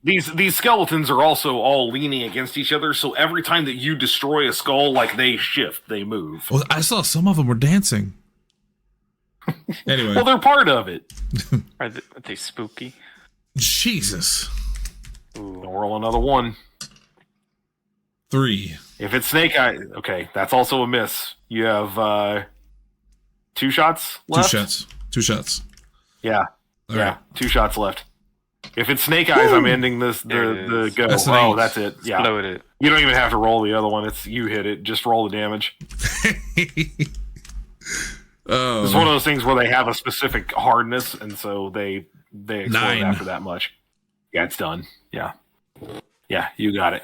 These skeletons are also all leaning against each other, so every time that you destroy a skull, like they shift, they move. Well, I saw some of them were dancing. Anyway, Well, they're part of it. Are they spooky? Jesus. Don't roll another 1. 3. If it's Snake Eye, okay, that's also a miss. You have 2 shots left. 2 shots. Yeah, All yeah, right. 2 shots left. If it's Snake Eyes, I'm ending this. The go. That's an Oh, 8. that's it. Yeah, Load it. you don't even have to roll the other one. It's you hit it. Just roll the damage. Oh. It's one of those things where they have a specific hardness, and so they explode 9. after that much. Yeah, it's done. Yeah, you got it.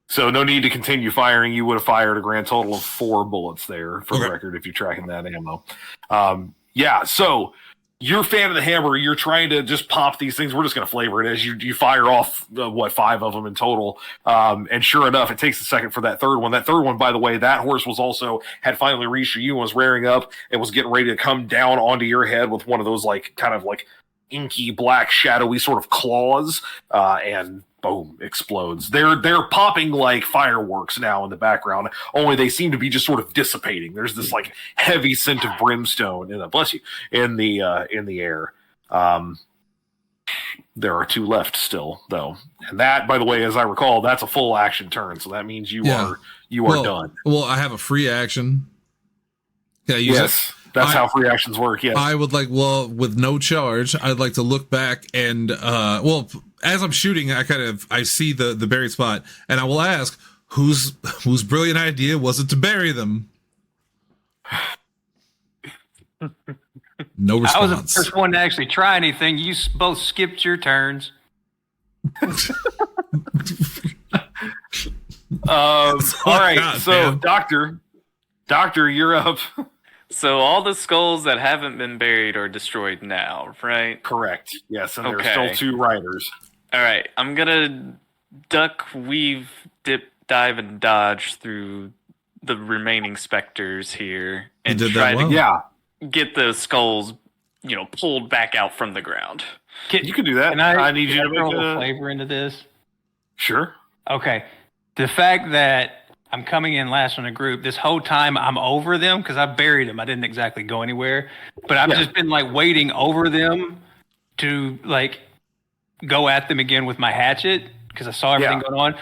So no need to continue firing. You would have fired a grand total of 4 bullets there, for the record, if you're tracking that ammo. Yeah, so you're a fan of the hammer. You're trying to just pop these things. We're just going to flavor it as you fire off, 5 of them in total. And sure enough, it takes a second for that third one. That third one, by the way, that horse had finally reached you and was rearing up and was getting ready to come down onto your head with one of those kind of inky black shadowy sort of claws, and boom, explodes. They're popping like fireworks now in the background, only they seem to be just sort of dissipating. There's this heavy scent of brimstone in the air. There are 2 left still, though. And that, by the way, as I recall, that's a full action turn, so that means you are done. Well, I have a free action. Yeah, yes. That's how free actions work, yes. I would with no charge, I'd like to look back and, as I'm shooting, I see the buried spot, and I will ask, whose brilliant idea was it to bury them? No response. I was the first one to actually try anything. You both skipped your turns. All right, God, so man. Doctor, you're up. So all the skulls that haven't been buried are destroyed now, right? Correct. Yes, and Okay. there's still 2 riders. All right, I'm gonna duck, weave, dip, dive, and dodge through the remaining specters here and You did try that well. to Yeah, get the skulls, pulled back out from the ground. you can do that. Can I need you to throw make a a... flavor into this? Sure. Okay. The fact that I'm coming in last on the group, this whole time I'm over them because I buried them. I didn't exactly go anywhere, but I've just been waiting over them to go at them again with my hatchet because I saw everything going on.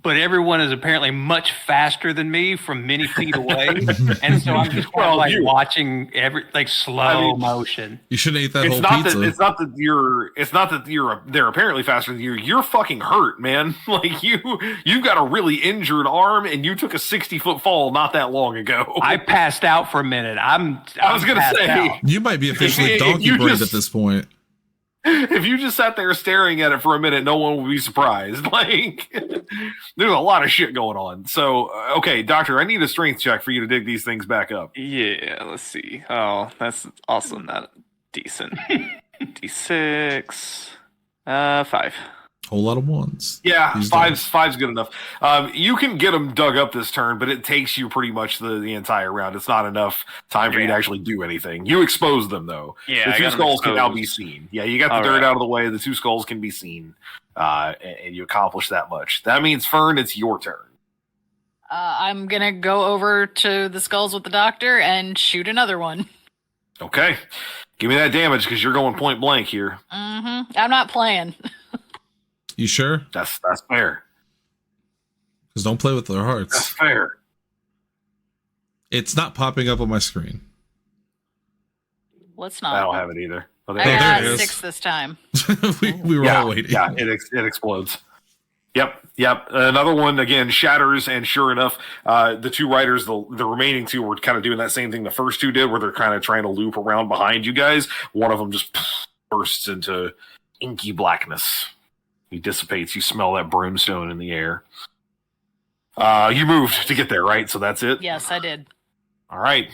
But everyone is apparently much faster than me from many feet away, and so I'm just watching slow motion. You shouldn't eat that It's whole not pizza. that they're apparently faster than you. You're fucking hurt, man. You've got a really injured arm, and you took a 60-foot fall not that long ago. I passed out for a minute. I was gonna passed say. out. You might be officially If donkey you brained just- at this point. If you just sat there staring at it for a minute, no one will be surprised. There's a lot of shit going on. So, okay, Doctor, I need a strength check for you to dig these things back up. Yeah, let's see. Oh, that's also not decent. D6. 5. Whole lot of ones. Yeah, These five's good enough. You can get them dug up this turn, but it takes you pretty much the entire round. It's not enough time for you to actually do anything. You expose them, though. Yeah, the I 2 got 'em skulls can now exposed. be seen. Yeah, you got the All dirt right. out of the way. The 2 skulls can be seen, and you accomplish that much. That means, Fern, it's your turn. I'm gonna go over to the skulls with the doctor and shoot another one. Okay, give me that damage because you're going point blank here. I'm not playing. You sure? That's fair. Because don't play with their That's hearts. fair. It's not popping up on my screen. Let's I don't not. have it either. Oh, I there got it is. 6 this time. we were all waiting. Yeah, it explodes. Yep. Another one again shatters, and sure enough, the 2 riders, the remaining 2 were kind of doing that same thing the first 2 did, where they're kind of trying to loop around behind you guys. One of them just bursts into inky blackness. He dissipates. You smell that brimstone in the air. You moved to get there, right? So that's it. Yes, I did. All right,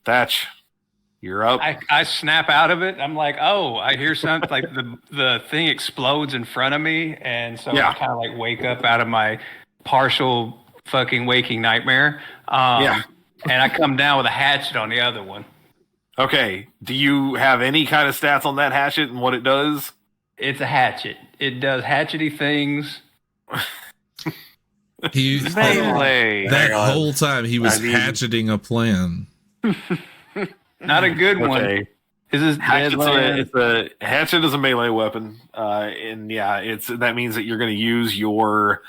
Thatch, you're up. I snap out of it. I'm like, oh, I hear something like the thing explodes in front of me, and so I kind of wake up out of my partial fucking waking nightmare. And I come down with a hatchet on the other one. Okay. Do you have any kind of stats on that hatchet and what it does? It's a hatchet. It does hatchety things. Melee. That whole time he was I mean- hatcheting a plan. Not a good one. Okay. Is this It's a hatchet is a melee weapon, and yeah, that means that you're going to use your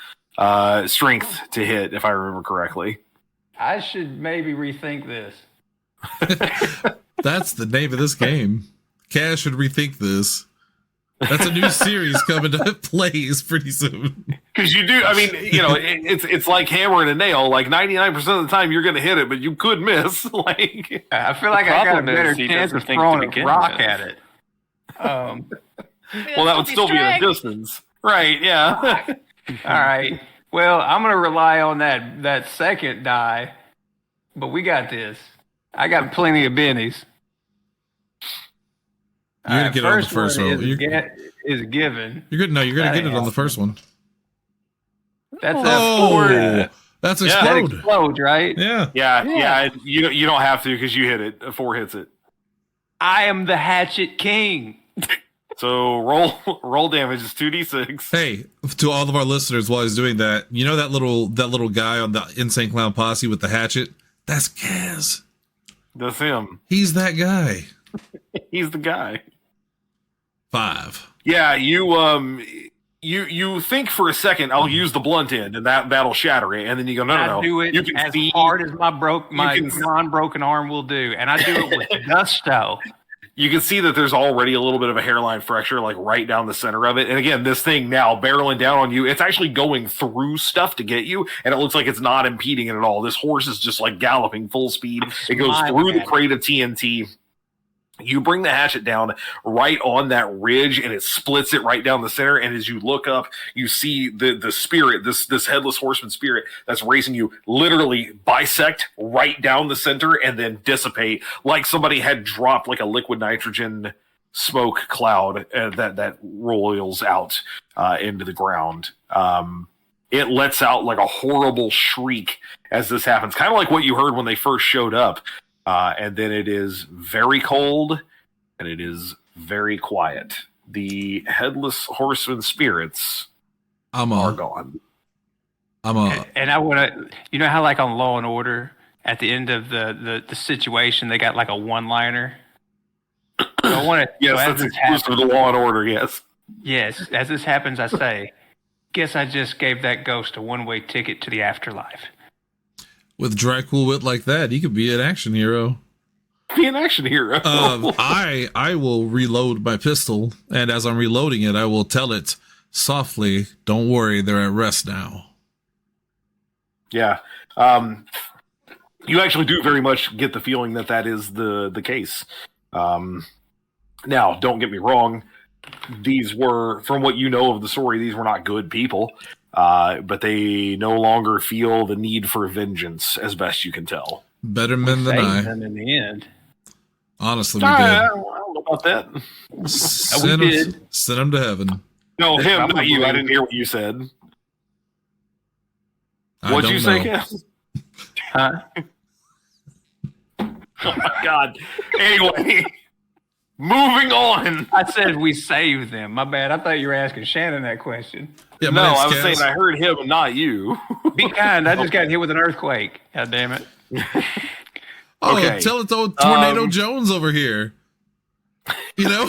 strength to hit, if I remember correctly. I should maybe rethink this. That's the name of this game. Cash should rethink this. That's a new series coming to plays pretty soon. Because you do, I mean, it's like hammering a nail. Like 99% of the time, you're going to hit it, but you could miss. Like, I feel like I got a better chance of throwing a rock at it. Well, that would still be a distance, right? Yeah. All right. Well, I'm going to rely on that second die, but we got this. I got plenty of bennies. You're gonna get it on the first roll. Is a given. You're good. No, you're gonna get it on the first one. That's a that's that explode. explodes, right? Yeah. You don't have to because you hit it. A 4 hits it. I am the Hatchet King. So roll damage is 2d6. Hey, to all of our listeners, while he's doing that, you know that little guy on the Insane Clown Posse with the hatchet? That's Kaz. That's him. He's that guy. He's the guy. 5. Yeah, you think for a second, I'll use the blunt end, and that'll shatter it, and then you go, no. I do it you can as see, hard as my non-broken arm will do, and I do it with gusto. You can see that there's already a little bit of a hairline fracture, like right down the center of it. And again, this thing now barreling down on you, it's actually going through stuff to get you, and it looks like it's not impeding it at all. This horse is just like galloping full speed. It goes through the crate of TNT. You bring the hatchet down right on that ridge, and it splits it right down the center. And as you look up, you see the spirit, this headless horseman spirit that's racing you, literally bisect right down the center and then dissipate like somebody had dropped like a liquid nitrogen smoke cloud that roils out into the ground. It lets out like a horrible shriek as this happens, kind of like what you heard when they first showed up. And then it is very cold, and it is very quiet. The headless horseman spirits are gone. And I want to, you know how like on Law and Order, at the end of the situation, they got like a one-liner? So I want to. Yes, that's exclusive to Law and Order, yes. Yes, as this happens, I say, guess I just gave that ghost a one-way ticket to the afterlife. With dry cool wit like that, he could be an action hero. Be an action hero. I will reload my pistol, and as I'm reloading it, I will tell it softly, "Don't worry, they're at rest now." Yeah. You actually do very much get the feeling that is the case. Now, don't get me wrong. These were, from what you know of the story, these were not good people. But they no longer feel the need for vengeance, as best you can tell. Better men than I. Them in the end. Honestly, we did. I don't know about that. Send him to heaven. No, him, not you. I didn't hear what you said. What'd you say, Cass? Huh? Oh my God. Anyway, moving on. I said we saved them. My bad. I thought you were asking Shannon that question. Yeah, no, I was saying I heard him and not you. Be kind. I just got hit with an earthquake. God damn it. Okay. Tell it to Tornado Jones over here. You know?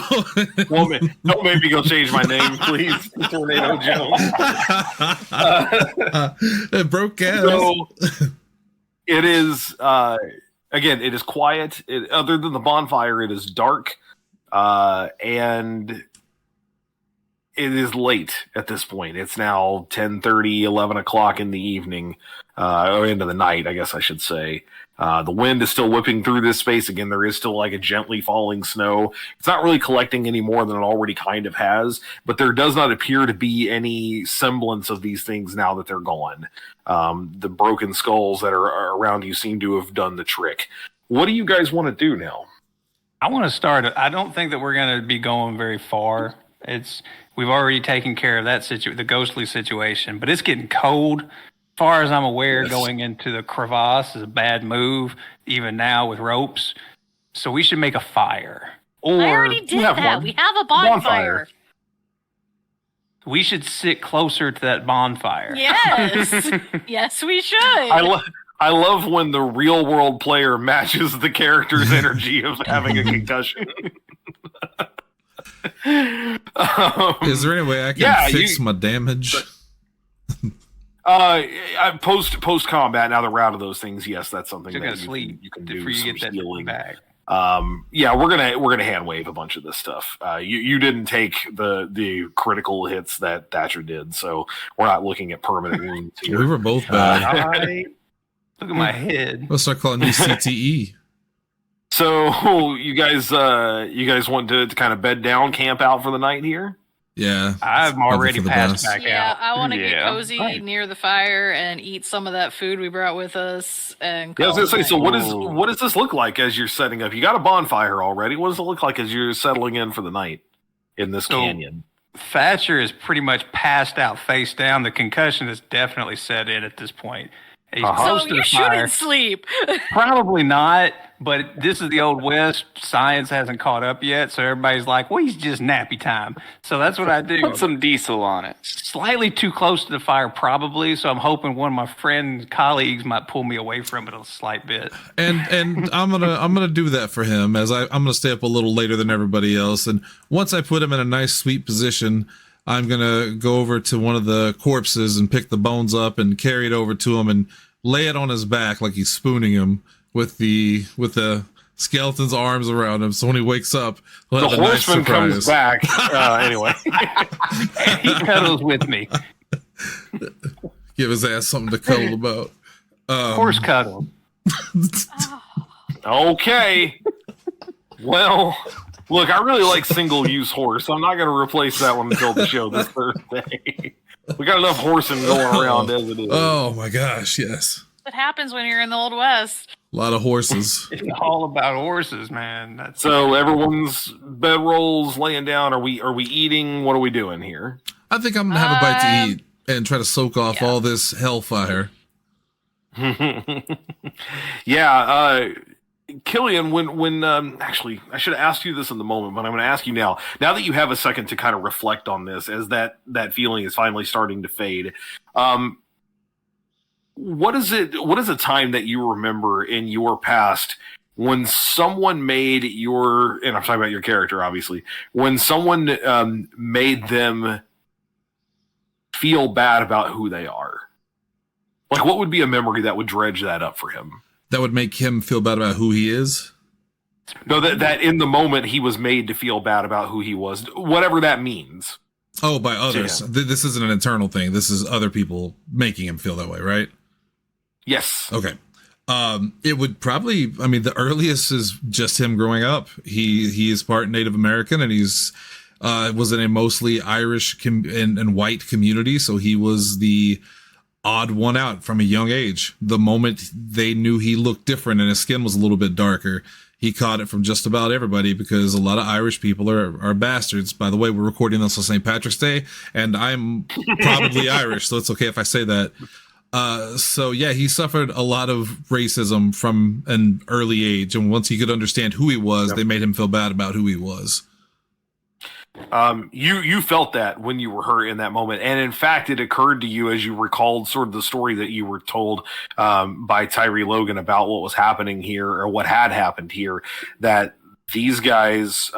Well, don't make me go change my name, please. Tornado Jones. It broke Cass. So, it is, again, it is quiet. Other than the bonfire, it is dark. And it is late at this point. It's now 10:30, 11 o'clock in the evening, or into the night, I guess I should say. The wind is still whipping through this space. Again, there is still like a gently falling snow. It's not really collecting any more than it already kind of has, but there does not appear to be any semblance of these things now that they're gone. The broken skulls that are around you seem to have done the trick. What do you guys want to do now? I want to start. I don't think that we're going to be going very far. We've already taken care of that the ghostly situation, but it's getting cold. As far as I'm aware, going into the crevasse is a bad move, even now with ropes. So we should make a fire. Or I already did that. We have a bonfire. We should sit closer to that bonfire. Yes. Yes, we should. I love when the real world player matches the character's energy of having a concussion. Is there any way I can fix my damage? Post combat, now that we're out of those things, yes, that's something You're that gonna sleep you can before do. you get that healing back. Yeah, we're gonna hand wave a bunch of this stuff. You didn't take the critical hits that Thatcher did, so we're not looking at permanent wounds here. We were both bad. Look at my head. Let's start calling you CTE. So you guys want to kind of bed down, camp out for the night here? Yeah, I'm already passed back Yeah, out. I want to get cozy Right. near the fire and eat some of that food we brought with us. And Yeah, I was gonna call it say. So night. what does this look like as you're setting up? You got a bonfire already. What does it look like as you're settling in for the night in this canyon? Thatcher is pretty much passed out face down. The concussion is definitely set in at this point. He's close So to you the fire. shouldn't sleep. Probably not, but this is the old West. Science hasn't caught up yet, so everybody's like, well, he's just nappy time. So that's what I do. Put some diesel on it. Slightly too close to the fire, probably, so I'm hoping one of my friends, colleagues might pull me away from it a slight bit. And I'm gonna do that for him, as I'm gonna stay up a little later than everybody else. And once I put him in a nice sweet position, I'm gonna go over to one of the corpses and pick the bones up and carry it over to him and lay it on his back like he's spooning him with the skeleton's arms around him. So when he wakes up, he'll The have a nice horseman surprise. comes back. Anyway, And he cuddles with me. Give his ass something to cuddle about. Horse cuddle. okay. Well, look, I really like single-use horse. I'm not going to replace that one until the show this Thursday. We got enough horsing going around as it is. Oh my gosh, yes. What happens when you're in the Old West? A lot of horses. It's all about horses, man. That's So everyone's bedrolls, laying down. Are we eating? What are we doing here? I think I'm gonna have a bite to eat and try to soak off yeah. all this hellfire. Yeah, Killian, when actually, I should have asked you this in the moment, but I'm going to ask you now. Now that you have a second to kind of reflect on this, as that feeling is finally starting to fade, what is it? What is a time that you remember in your past when someone made your, and I'm talking about your character, obviously, when someone made them feel bad about who they are? Like, what would be a memory that would dredge that up for him? That would make him feel bad about who he is. No, that in the moment he was made to feel bad about who he was, whatever that means. Oh, by others. Yeah. This isn't an internal thing. This is other people making him feel that way, right? Yes. Okay. It would probably, I mean, the earliest is just him growing up. He is part Native American, and he's was in a mostly Irish and white community, so he was the odd one out from a young age. The moment they knew he looked different and his skin was a little bit darker, he caught it from just about everybody, because a lot of Irish people are bastards. By the way, we're recording this on St. Patrick's Day, and I'm probably Irish, so it's okay if I say that. So yeah, he suffered a lot of racism from an early age, and once he could understand who he was, they made him feel bad about who he was. You felt that when you were hurt in that moment, and in fact, it occurred to you as you recalled sort of the story that you were told by Tyree Logan about what was happening here, or what had happened here, that these guys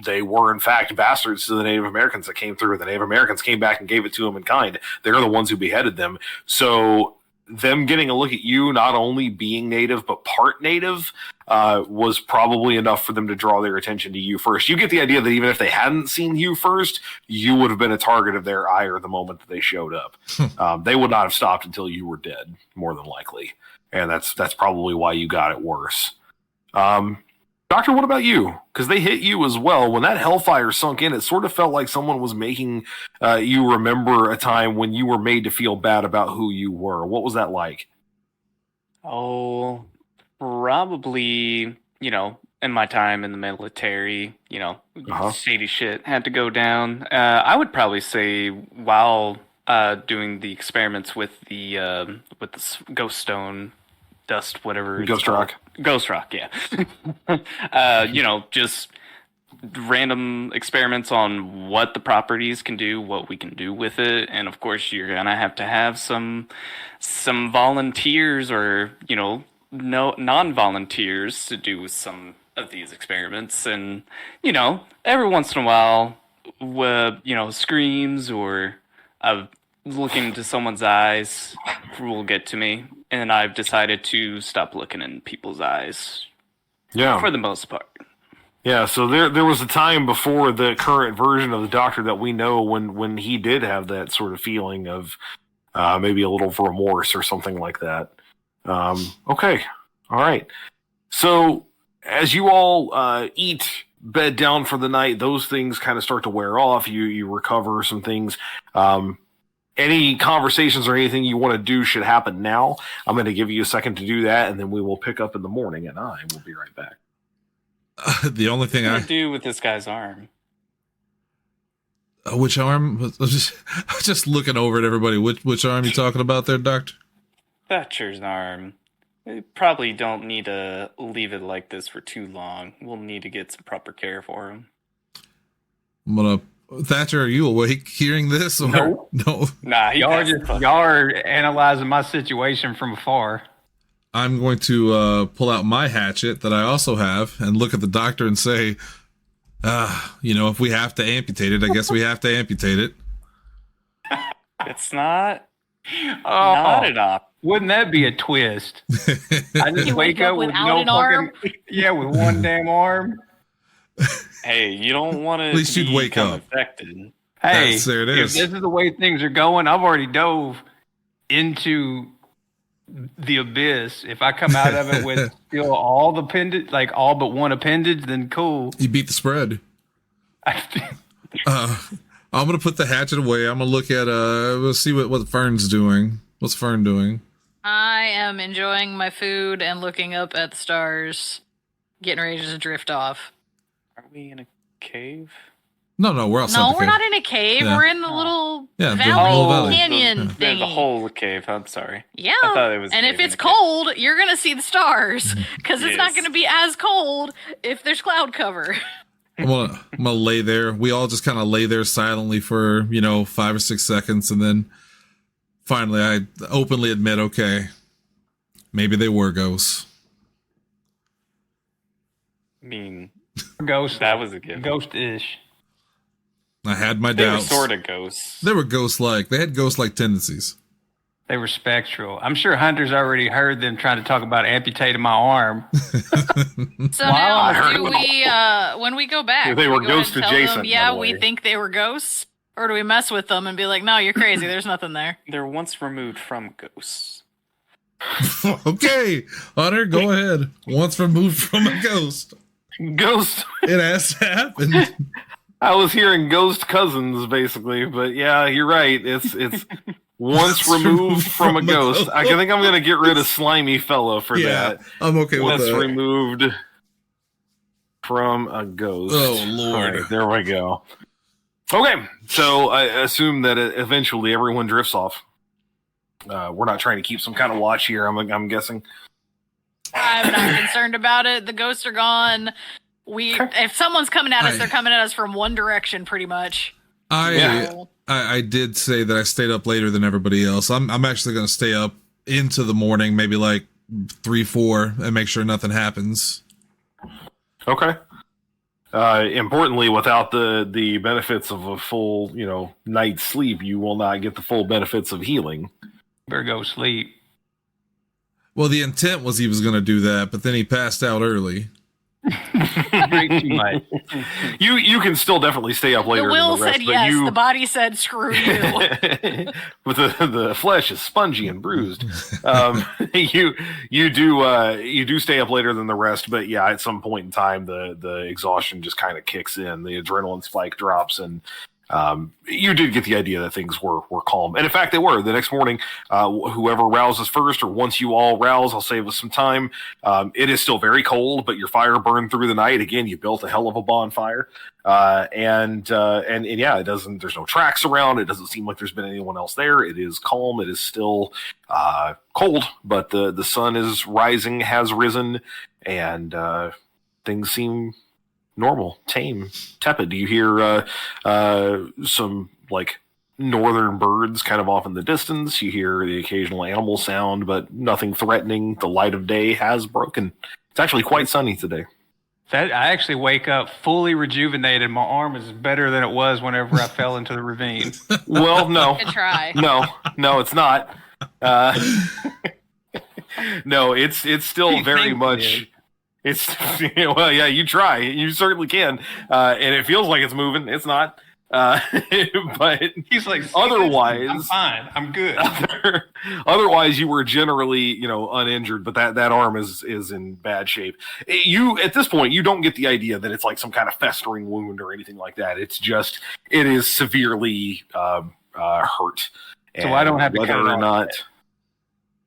they were in fact bastards to the Native Americans that came through. The Native Americans came back and gave it to them in kind. They're the ones who beheaded them. So them getting a look at you not only being Native but part Native was probably enough for them to draw their attention to you first. You get the idea that even if they hadn't seen you first, you would have been a target of their ire the moment that they showed up. They would not have stopped until you were dead, more than likely, and that's probably why you got it worse. Doctor, what about you? Because they hit you as well. When that hellfire sunk in, it sort of felt like someone was making you remember a time when you were made to feel bad about who you were. What was that like? Oh, probably, in my time in the military, shady shit had to go down. I would probably say while doing the experiments with the ghost stone, dust, whatever. Ghost rock. Ghost rock, yeah. Just random experiments on what the properties can do, what we can do with it, and of course you're gonna have to have some volunteers or no non-volunteers to do some of these experiments, and every once in a while, screams or looking into someone's eyes will get to me, and I've decided to stop looking in people's eyes. Yeah, for the most part. Yeah, so there was a time before the current version of the Doctor that we know when he did have that sort of feeling of maybe a little remorse or something like that. Okay, all right. So as you all eat, bed down for the night, those things kind of start to wear off. You recover some things. Any conversations or anything you want to do should happen now. I'm going to give you a second to do that, and then we will pick up in the morning, and I will be right back. The only thing I do with this guy's arm. Which arm? I was just looking over at everybody. Which arm you talking about there, Doctor? Thatcher's arm. We probably don't need to leave it like this for too long. We'll need to get some proper care for him. Thatcher, are you awake hearing this? Or? No. Nah, y'all are analyzing my situation from afar. I'm going to pull out my hatchet that I also have and look at the Doctor and say, if we have to amputate it, I guess we have to amputate it. It's not an op. Wouldn't that be a twist? I just wake up with no fucking arm? Yeah, with one damn arm. Hey, you don't want to. At least you'd wake up. Affected. Hey, there it is. If this is the way things are going, I've already dove into the abyss. If I come out of it with still all the appendage, like all but one appendage, then cool. You beat the spread. I'm gonna put the hatchet away. I'm gonna look at we'll see what Fern's doing. What's Fern doing? I am enjoying my food and looking up at the stars, getting ready to drift off. Are we in a cave? No, we're outside. No, the we're cave. not in a cave. Yeah. We're in the little Yeah, the valley whole valley. canyon thing. The whole cave. I'm sorry. Yeah, I thought it was. and if it's cold, you're gonna see the stars because it's not Yes. gonna be as cold if there's cloud cover. I'm gonna lay there. We all just kind of lay there silently for 5 or 6 seconds, and then finally I openly admit, okay, maybe they were ghosts. Ghost. That was a gift. Ghost-ish. I had my They were doubts. sort of ghosts. They were ghost-like. They had ghost-like tendencies. They were spectral. I'm sure Hunter's already heard them trying to talk about amputating my arm. So Wow, now, do we, when we go back, Yeah, they do were we go ahead and ghost tell adjacent, them, by yeah, the we way. think they were ghosts, or do we mess with them and be like, no, you're crazy. There's nothing there. They're once removed from ghosts. Okay, Hunter, go ahead. Once removed from a ghost. Ghost. It has to happen. I was hearing ghost cousins, basically, but yeah, you're right. It's once removed from a ghost. I think I'm gonna get rid of slimy fella for that. I'm okay with Once that. removed from a ghost. Oh, Lord. All right, there we go. Okay, so I assume that eventually everyone drifts off. We're not trying to keep some kind of watch here. I'm guessing. I'm not concerned about it. The ghosts are gone. If someone's coming at us, they're coming at us from one direction, pretty much. I did say that I stayed up later than everybody else. I'm actually going to stay up into the morning, maybe like 3, 4, and make sure nothing happens. Okay. Importantly, without the benefits of a full, night's sleep, you will not get the full benefits of healing. Better go sleep. Well, the intent was he was going to do that, but then he passed out early. Drink too much. You can still definitely stay up later. The will than the rest, said but yes. You, The body said screw you. but the flesh is spongy and bruised. You do stay up later than the rest, but yeah, at some point in time, the exhaustion just kind of kicks in. The adrenaline spike drops, and you did get the idea that things were calm. And in fact, they were. The next morning, whoever rouses first, or once you all rouse, I'll save us some time. It is still very cold, but your fire burned through the night. Again, you built a hell of a bonfire. And yeah, it doesn't, there's no tracks around. It doesn't seem like there's been anyone else there. It is calm. It is still, cold, but the sun is rising, has risen, and, things seem normal, tame, tepid. You hear some like northern birds kind of off in the distance. You hear the occasional animal sound, but nothing threatening. The light of day has broken. It's actually quite sunny today. I actually wake up fully rejuvenated. My arm is better than it was whenever I fell into the ravine. Well, no. Good try. No, it's not. No, it's still very much. It's well, yeah. You try. You certainly can, and it feels like it's moving. It's not. But He's like, otherwise, I'm fine. I'm good. Otherwise, you were generally, uninjured. But that arm is in bad shape. You at this point, you don't get the idea that it's like some kind of festering wound or anything like that. It's just it is severely hurt. So I don't have to whether cut it or off not.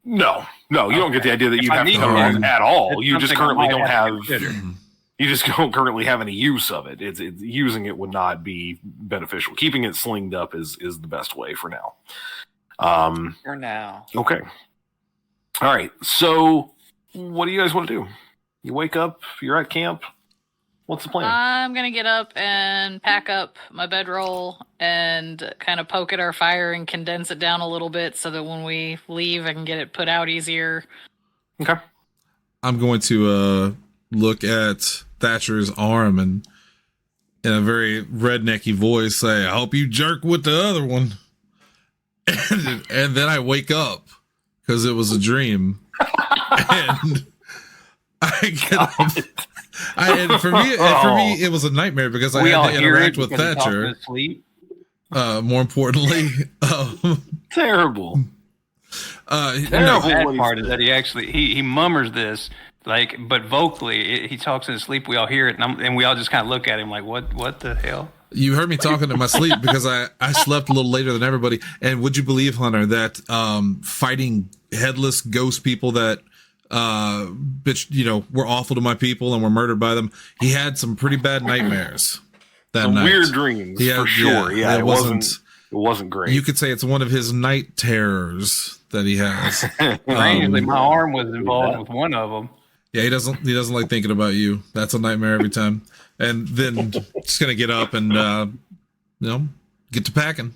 No, you don't get the idea that you have to need cut it off at all. it's You just something I currently might don't have to have. consider. You just don't currently have any use of it. It's using it would not be beneficial. Keeping it slinged up is the best way for now. For now. Okay. All right. So, what do you guys want to do? You wake up. You're at camp. What's the plan? I'm gonna get up and pack up my bedroll and kind of poke at our fire and condense it down a little bit so that when we leave, I can get it put out easier. Okay. I'm going to look at Thatcher's arm and in a very rednecky voice say, I hope you jerk with the other one. And then I wake up because it was a dream. And I get up. And for me, it was a nightmare because I had to interact with Thatcher. More importantly, Terrible. The bad part is that he actually he mummers this but vocally he talks in his sleep. We all hear it, and we all just kind of look at him like, what the hell? You heard me talking in my sleep because I slept a little later than everybody. And would you believe, Hunter, that fighting headless ghost people that were awful to my people and were murdered by them, he had some pretty bad nightmares that night. Weird dreams, for sure. Yeah, it wasn't great. You could say it's one of his night terrors that he has. Strangely, my arm was involved with one of them. Yeah, he doesn't like thinking about you. That's a nightmare every time. And then just gonna get up and get to packing.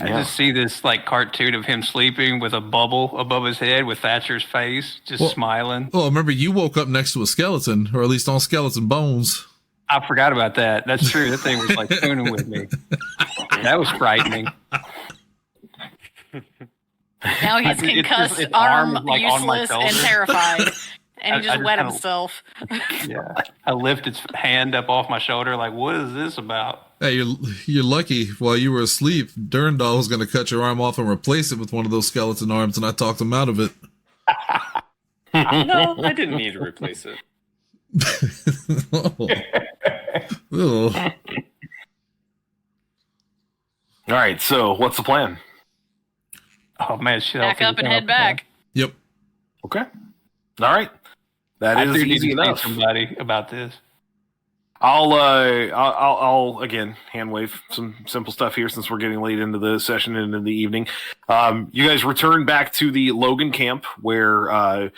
I just see this cartoon of him sleeping with a bubble above his head with Thatcher's face, smiling. Well, remember you woke up next to a skeleton, or at least on skeleton bones. I forgot about that. That's true. That thing was spooning with me. That was frightening. Now he's concussed, its arm arm is, on my useless, shoulder. and terrified. And he I just wet kinda- himself. Yeah, I lift its hand up off my shoulder, what is this about? Hey, you're lucky. While you were asleep, Durndal was going to cut your arm off and replace it with one of those skeleton arms, and I talked him out of it. No, I didn't need to replace it. Oh. All right. So, what's the plan? Oh man, shit! Back up and head back. Yep. Okay. All right. That is easy enough. Somebody about this. I'll again hand wave some simple stuff here since we're getting late into the session and in the evening. You guys return back to the Logan camp where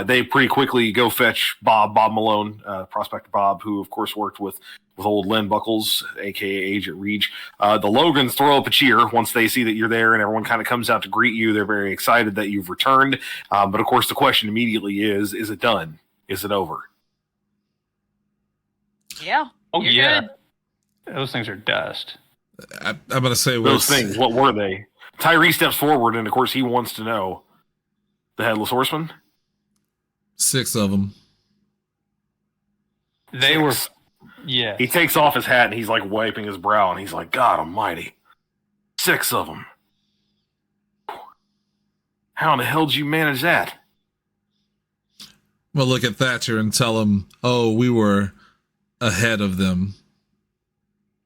they pretty quickly go fetch Bob Malone, Prospector Bob, who of course worked with old Len Buckles, aka Agent Reach. The Logans throw up a cheer once they see that you're there, and everyone kind of comes out to greet you. They're very excited that you've returned. But of course, the question immediately is it done? Is it over? Yeah. Oh you're yeah, good. those things are dust. I'm going to say Those things, what were they? Tyree steps forward, and of course, he wants to know. The Headless Horseman? 6 of them. They were, yeah. He takes off his hat, and he's wiping his brow, and he's like, God almighty. 6 of them. How in the hell did you manage that? Well, look at Thatcher and tell him, oh, we were ahead of them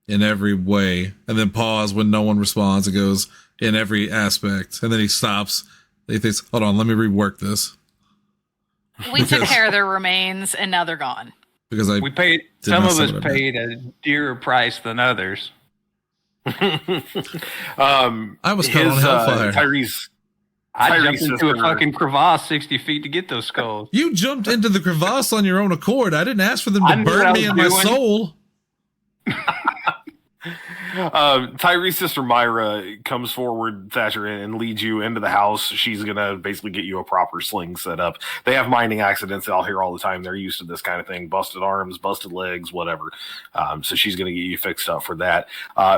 in every way. And then pause when no one responds. It goes, in every aspect. And then he stops. He thinks, hold on, let me rework this. We took care of their remains, and now they're gone. Because We paid, some of us paid a dearer price than others. I was caught on Hellfire. I jumped Tyree's into a sister- fucking crevasse 60 feet to get those skulls. You jumped into the crevasse on your own accord. I didn't ask for them I to knew what burn I me was in my doing. soul. Tyree's sister Myra comes forward, Thatcher, and leads you into the house. She's gonna basically get you a proper sling set up. They have mining accidents out here all the time. They're used to this kind of thing: busted arms, busted legs, whatever. So she's gonna get you fixed up for that.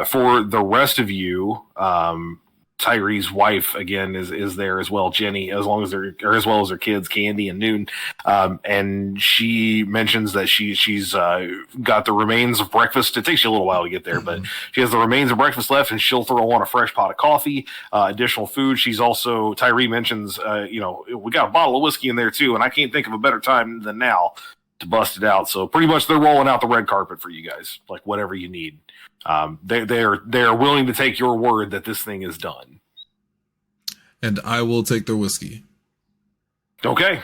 For the rest of you, Tyree's wife again is there as well, Jenny, as well as her kids, Candy and Noon, and she mentions that she's got the remains of breakfast. It takes you a little while to get there, but she has the remains of breakfast left, and she'll throw on a fresh pot of coffee, additional food. She's also Tyree mentions, we got a bottle of whiskey in there too, and I can't think of a better time than now to bust it out. So pretty much they're rolling out the red carpet for you guys, like whatever you need. They're willing to take your word that this thing is done. And I will take their whiskey. Okay.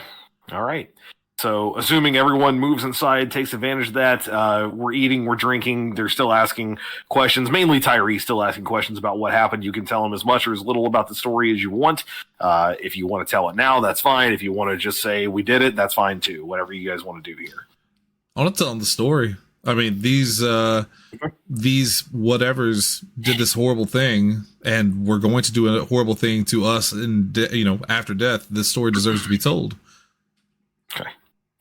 All right. So assuming everyone moves inside, takes advantage of that, we're eating, we're drinking. They're still asking questions, mainly Tyree still asking questions about what happened. You can tell them as much or as little about the story as you want. If you want to tell it now, that's fine. If you want to just say we did it, that's fine too. Whatever you guys want to do here. I want to tell them the story. I mean, these whatevers did this horrible thing, and we're going to do a horrible thing to us, and after death. This story deserves to be told. Okay.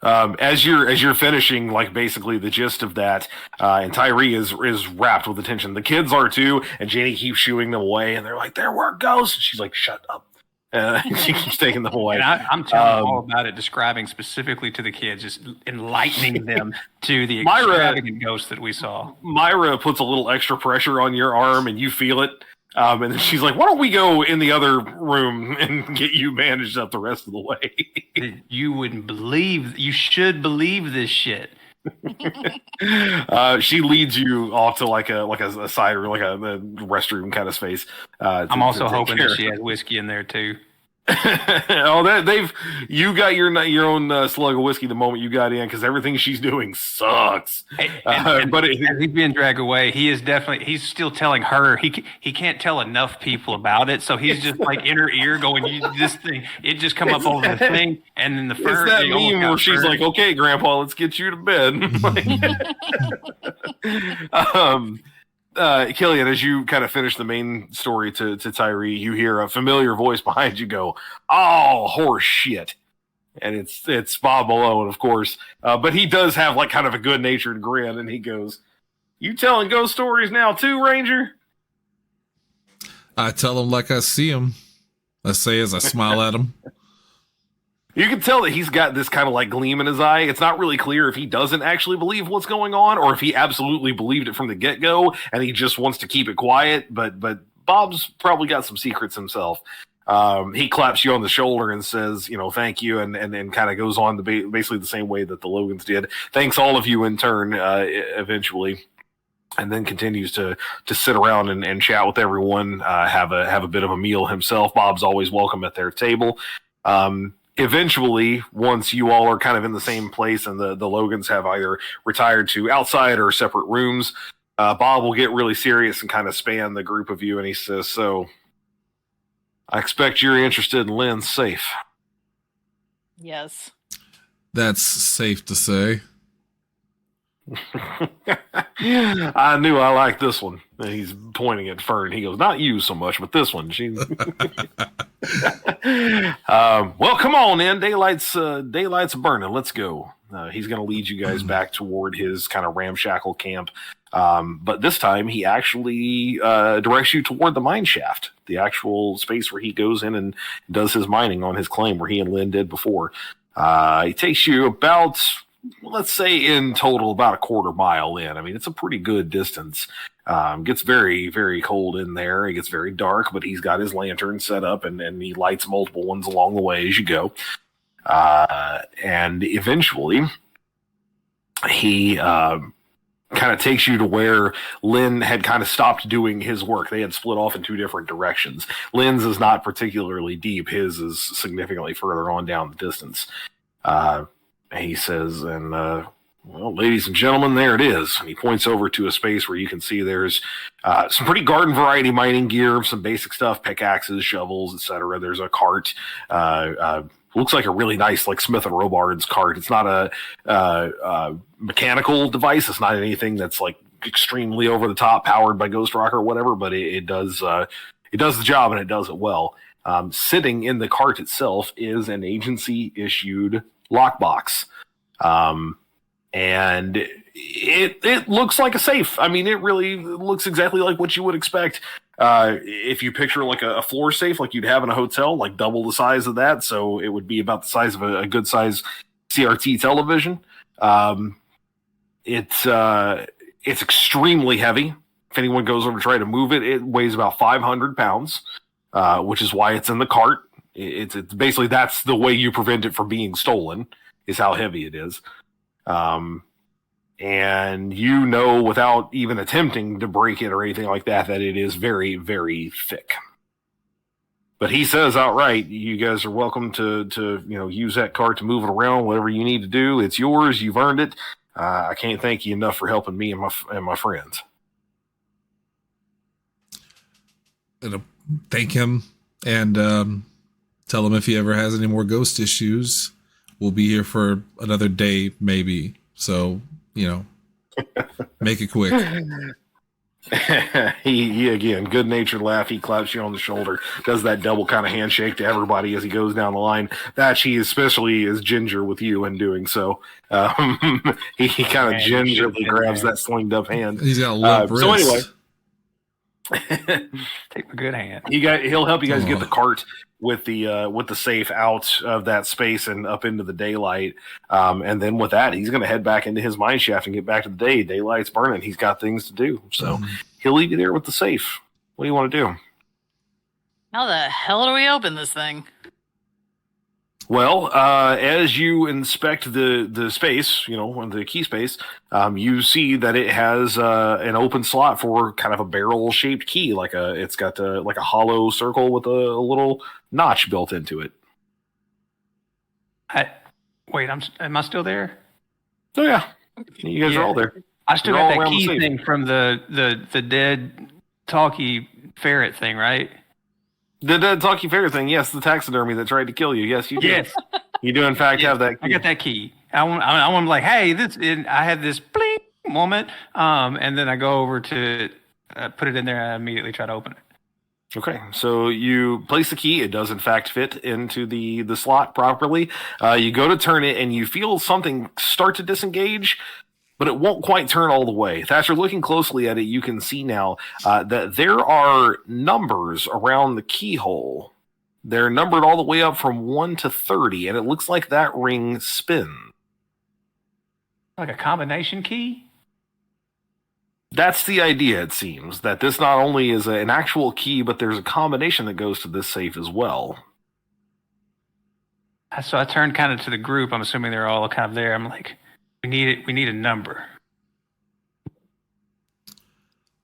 As you're finishing, like basically the gist of that, and Tyree is wrapped with attention. The kids are too, and Janie keeps shooing them away, and they're like, "There were ghosts." And she's like, "Shut up." She keeps taking them away. And I'm telling them all about it, describing specifically to the kids, just enlightening them to the extravagant ghost that we saw. Myra puts a little extra pressure on your arm, and you feel it. And then she's like, "Why don't we go in the other room and get you bandaged up the rest of the way?" You wouldn't believe. You should believe this shit. She leads you off to like a side room, like a restroom kind of space. I'm also hoping that she has whiskey in there too. You got your own slug of whiskey the moment you got in, because everything she's doing sucks. But he's being dragged away. He's still telling her he can't tell enough people about it, so he's just like in her ear going, "This thing, it just come up over the thing," and then the first it's that meme where she's like, "Okay, Grandpa, let's get you to bed." Killian, as you kind of finish the main story to Tyree, you hear a familiar voice behind you go, "Oh, horse shit." And it's Bob Malone, of course. But he does have like kind of a good-natured grin, and he goes, "You telling ghost stories now too, Ranger?" I tell them like I see them. I say as I smile at them. You can tell that he's got this kind of like gleam in his eye. It's not really clear if he doesn't actually believe what's going on, or if he absolutely believed it from the get-go and he just wants to keep it quiet. But Bob's probably got some secrets himself. He claps you on the shoulder and says, "Thank you," and then kind of goes on to basically the same way that the Logans did. Thanks all of you in turn, eventually. And then continues to sit around and chat with everyone, have a bit of a meal himself. Bob's always welcome at their table. Eventually, once you all are kind of in the same place and the Logans have either retired to outside or separate rooms, Bob will get really serious and kind of span the group of you, and he says, "So, I expect you're interested in Lynn's safe." Yes. That's safe to say. I knew I liked this one. And he's pointing at Fern. He goes, "Not you so much, but this one." Well, come on in. Daylight's burning. Let's go. He's going to lead you guys back toward his kind of ramshackle camp. But this time he actually directs you toward the mine shaft, the actual space where he goes in and does his mining on his claim where he and Lynn did before. It takes you about, let's say in total, about a quarter mile in. I mean, it's a pretty good distance. Gets very, very cold in there. It gets very dark, but he's got his lantern set up and he lights multiple ones along the way as you go. And eventually he kind of takes you to where Lynn had kind of stopped doing his work. They had split off in two different directions. Lynn's is not particularly deep. His is significantly further on down the distance. He says, and Well, ladies and gentlemen, there it is. And he points over to a space where you can see there's some pretty garden variety mining gear, some basic stuff, pickaxes, shovels, etc. There's a cart. Looks like a really nice, like Smith and Robards cart. It's not a mechanical device. It's not anything that's like extremely over the top, powered by Ghost Rock or whatever. But it does the job, and it does it well. Sitting in the cart itself is an agency issued lockbox. And it looks like a safe. I mean, it really looks exactly like what you would expect. If you picture like a floor safe, like you'd have in a hotel, like double the size of that. So it would be about the size of a good size CRT television. It's extremely heavy. If anyone goes over to try to move it, it weighs about 500 pounds, which is why it's in the cart. It's basically, that's the way you prevent it from being stolen, is how heavy it is. And you know, without even attempting to break it or anything like that, that it is very, very thick. But he says outright, you guys are welcome to use that cart to move it around, whatever you need to do. It's yours. You've earned it. I can't thank you enough for helping me and my friends. And thank him and tell him if he ever has any more ghost issues, we'll be here for another day, maybe. So, make it quick. he again, good-natured laugh. He claps you on the shoulder, does that double kind of handshake to everybody as he goes down the line. That he especially is ginger with you in doing so. He kind of gingerly grabs that slinged up hand. He's got a limp wrist. So anyway, take my good hand. He'll help you guys get the cart with the safe out of that space and up into the daylight. And then with that, he's going to head back into his mine shaft and get back to the day. Daylight's burning. He's got things to do. So he'll leave you there with the safe. What do you want to do? How the hell do we open this thing? Well, as you inspect the space, the key space, you see that it has an open slot for kind of a barrel-shaped key. It's got like a hollow circle with a little notch built into it. Am I still there? Oh yeah, you guys are all there. I still You're got all that around key the safe. thing from the dead talkie ferret thing, right? The dead talkie ferret thing, yes, the taxidermy that tried to kill you. Yes, you do. Yes. You do in fact have that key. I got that key. I want to be like, hey, I had this bling moment, and then I go over to put it in there, and I immediately try to open it. Okay, so you place the key. It does, in fact, fit into the slot properly. You go to turn it, and you feel something start to disengage, but it won't quite turn all the way. Thatcher, looking closely at it, you can see now that there are numbers around the keyhole. They're numbered all the way up from 1 to 30, and it looks like that ring spins. Like a combination key? That's the idea, it seems, that this not only is an actual key, but there's a combination that goes to this safe as well. So I turned kind of to the group. I'm assuming they're all kind of there. I'm like, we need a number.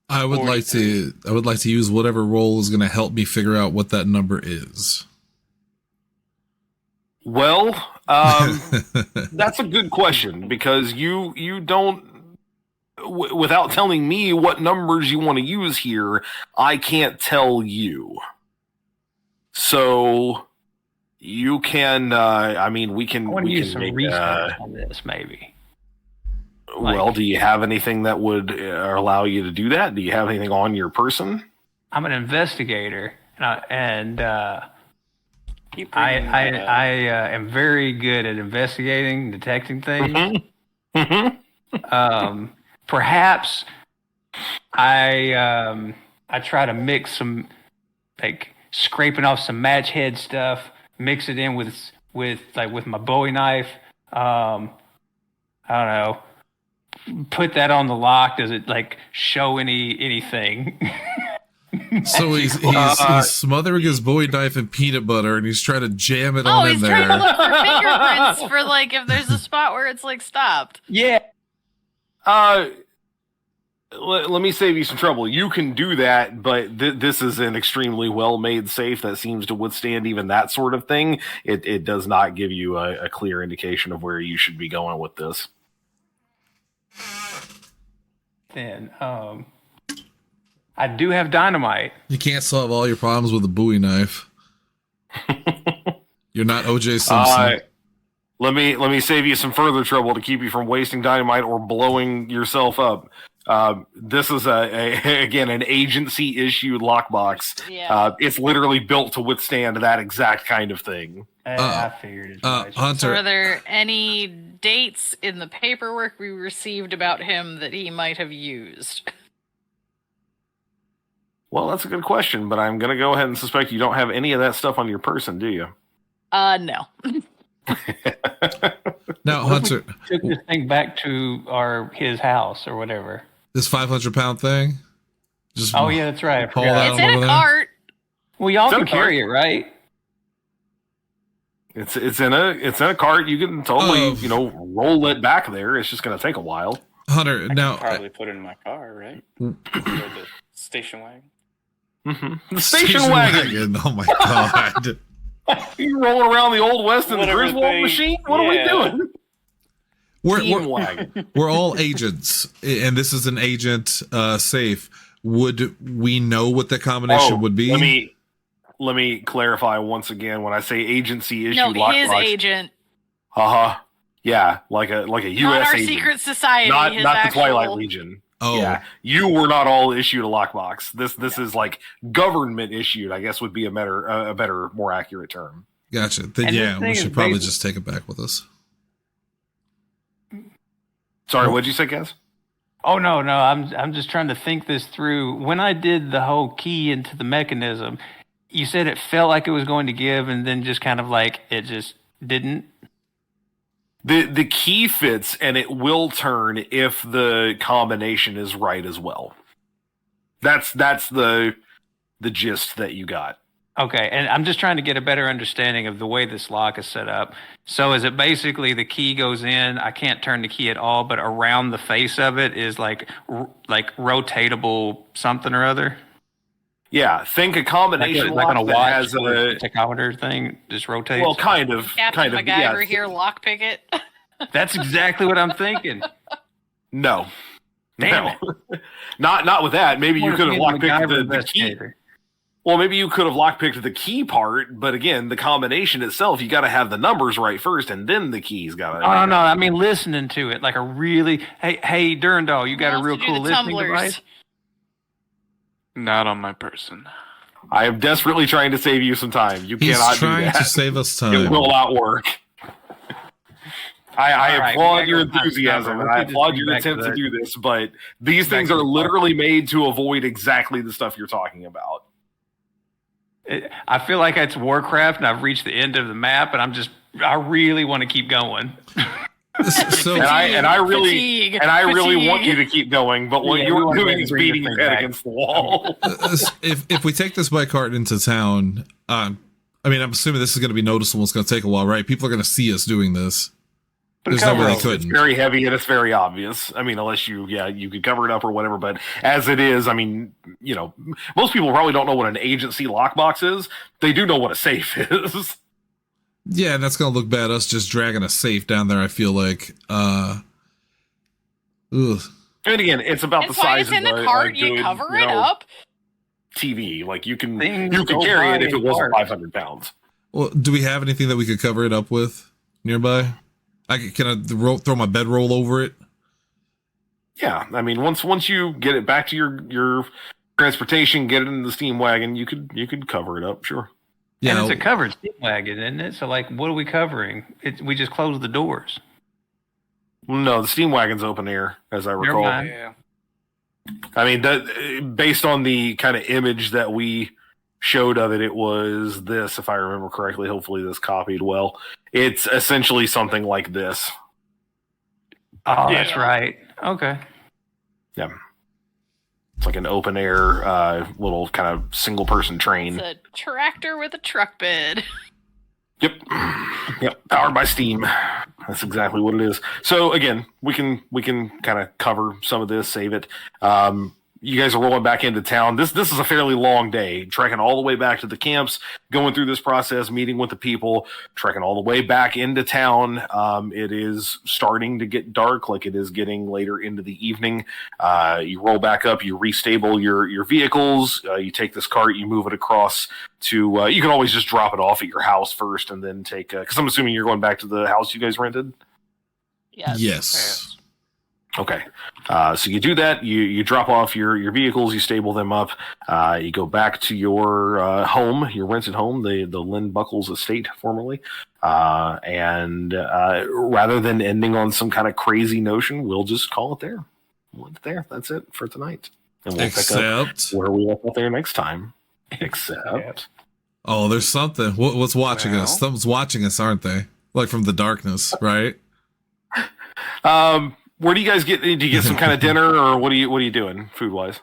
I would like to use whatever role is going to help me figure out what that number is. Well, that's a good question, because you don't, without telling me what numbers you want to use here, I can't tell you. So you can, we can. I want to use some make, research on this, maybe. Well, do you have anything that would allow you to do that? Do you have anything on your person? I'm an investigator, and I am very good at investigating, detecting things. Perhaps I try to mix some, like, scraping off some match head stuff, mix it in with my Bowie knife. I don't know. Put that on the lock. Does it show anything? So he's smothering his Bowie knife in peanut butter, and he's trying to jam it on in he's there. trying to look for fingerprints for if there's a spot where it's stopped. Yeah. Let me save you some trouble. You can do that, but this is an extremely well-made safe that seems to withstand even that sort of thing. It does not give you a clear indication of where you should be going with this. Then I do have dynamite. You can't solve all your problems with a Bowie knife. You're not O.J. Simpson. Let me save you some further trouble to keep you from wasting dynamite or blowing yourself up. This is again an agency issued lockbox. Yeah. It's literally built to withstand that exact kind of thing. I figured as much. Hunter, So are there any dates in the paperwork we received about him that he might have used? Well, that's a good question, but I'm going to go ahead and suspect you don't have any of that stuff on your person, do you? No. now, Hunter, Took this thing back to his house or whatever. this 500-pound thing. Just Oh yeah, that's right. I Haul forgot. that It's in over a there? cart. Well, y'all It's in can a cart. carry it, right? It's in a cart. You can totally Oh. roll it back there. It's just going to take a while. Hunter. Now, Probably put it in my car, right? Or the station wagon. The station wagon. Oh my god. You rolling around the Old West in the Whatever Griswold they- machine? What are we yeah. doing? Steam We're wagon. we're all agents, and this is an agent safe. Would we know what the combination would be? Let me clarify once again. When I say agency issued No, lockbox, his agent. yeah, like a Not U.S. our agent, secret society. not his the actual... Twilight Legion. Oh, Yeah, you were not all issued a lockbox. This is like government issued. I guess would be a better, more accurate term. gotcha. Then And yeah, this we thing should is probably basic- just take it back with us. Sorry, what'd you say, Kaz? Oh no. I'm just trying to think this through. When I did the whole key into the mechanism, you said it felt like it was going to give, and then just kind of like it just didn't. The key fits and it will turn if the combination is right as well. That's the gist that you got. Okay, and I'm just trying to get a better understanding of the way this lock is set up. So is it basically the key goes in, I can't turn the key at all, but around the face of it is like rotatable something or other? Yeah, think a combination Like on a lock that watch has or a a tachometer thing, just rotates? well, kind of, Captain kind of. MacGyver Yeah. here, lockpick it. That's exactly what I'm thinking. No, Damn no. not with that. Maybe you could have lockpicked the key. Well, maybe you could have lockpicked the key part, but again, the combination itself, you got to have the numbers right first, and then the keys got to. Oh no, I mean listening to it like a really hey Durandal, you got a real cool listening device? Not on my person. I am desperately trying to save you some time. You He's cannot do trying that. to save us It time. will not work. I All right, applaud we your gotta go enthusiasm find and I cover. Let's applaud get your back to attempt to the- do this, but these back things to are the literally made to avoid exactly the stuff you're talking about. I feel like it's Warcraft and I've reached the end of the map and I really want to keep going. So And I really Fatigue. want you to keep going, but what Yeah, we you're wanna doing is bring the beating your thing head back. against the wall. if we take this bike cart into town, I mean, I'm assuming this is going to be noticeable. It's going to take a while, right? People are going to see us doing this. There's no way they It's couldn't. very heavy and it's very obvious. I mean, unless you could cover it up or whatever. But as it is, I mean, most people probably don't know what an agency lockbox is. They do know what a safe is. Yeah, and that's going to look bad. Us just dragging a safe down there. I feel like. Ugh. And again, it's about That's the why size it's in of the a cart. good, You cover it up. TV. Like you can Things you could go carry it by if it wasn't parts. 500 pounds. Well, do we have anything that we could cover it up with nearby? Can I throw my bedroll over it? Yeah, I mean, once you get it back to your transportation, get it in the steam wagon, you could cover it up, sure. Yeah, And it's a covered steam wagon, isn't it? So like, what are we covering? We just closed the doors. No, the steam wagon's open air, as I Never recall. mind. Yeah. I mean, that based on the kind of image that we showed of it, it was this, if I remember correctly. Hopefully, this copied well. It's essentially something like this. Oh, Yeah. that's right. Okay. Yeah, it's like an open air, little kind of single person train. It's a tractor with a truck bed. Yep. Yep. Powered by steam. That's exactly what it is. So again, we can kind of cover some of this, save it. you guys are rolling back into town. This is a fairly long day, trekking all the way back to the camps, going through this process, meeting with the people, trekking all the way back into town. It is starting to get dark, like it is getting later into the evening. You roll back up, you restable your vehicles, you take this cart, you move it across to, you can always just drop it off at your house first and then take, because I'm assuming you're going back to the house you guys rented? Yes. Okay. So you do that. You drop off your vehicles. You stable them up. You go back to your home, your rented home, the Lynn Buckles estate, formerly. And rather than ending on some kind of crazy notion, we'll just call it there. We'll end it there. That's it for tonight. And we'll pick up where we left off there next time. Except. Oh, there's something. What's watching us? Something's watching us, aren't they? Like from the darkness, right? Where do you guys get? Do you get some kind of dinner, or what are you doing food wise?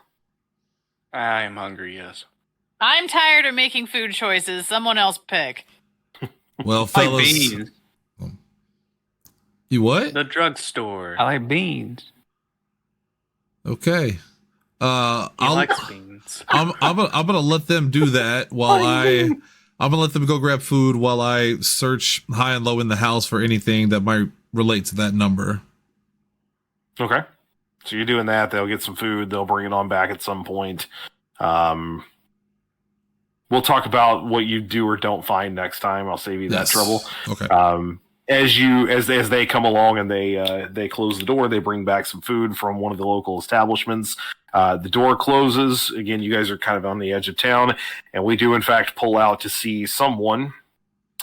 I am hungry. Yes. I'm tired of making food choices. Someone else pick. Well, I like fellas, beans. you what? The drugstore. I like beans. Okay. He I'll likes beans. I'm gonna let them do that while I'm gonna let them go grab food while I search high and low in the house for anything that might relate to that number. Okay. So you're doing that. They'll get some food. They'll bring it on back at some point. We'll talk about what you do or don't find next time. I'll save you that trouble. Okay. As they come along and they close the door, they bring back some food from one of the local establishments. The door closes. Again, you guys are kind of on the edge of town, and we do in fact pull out to see someone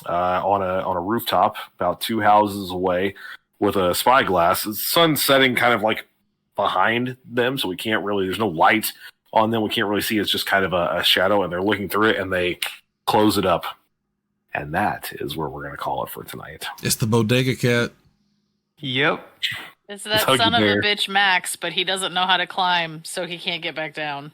on a rooftop about 2 houses away with a spyglass. The sun's setting kind of like behind them, so we can't really, there's no light on them. We can't really see. It's just kind of a shadow, and they're looking through it, and they close it up. And that is where we're going to call it for tonight. It's the bodega cat. Yep. It's that Huggy son of Bear. a bitch Max, but he doesn't know how to climb, so he can't get back down.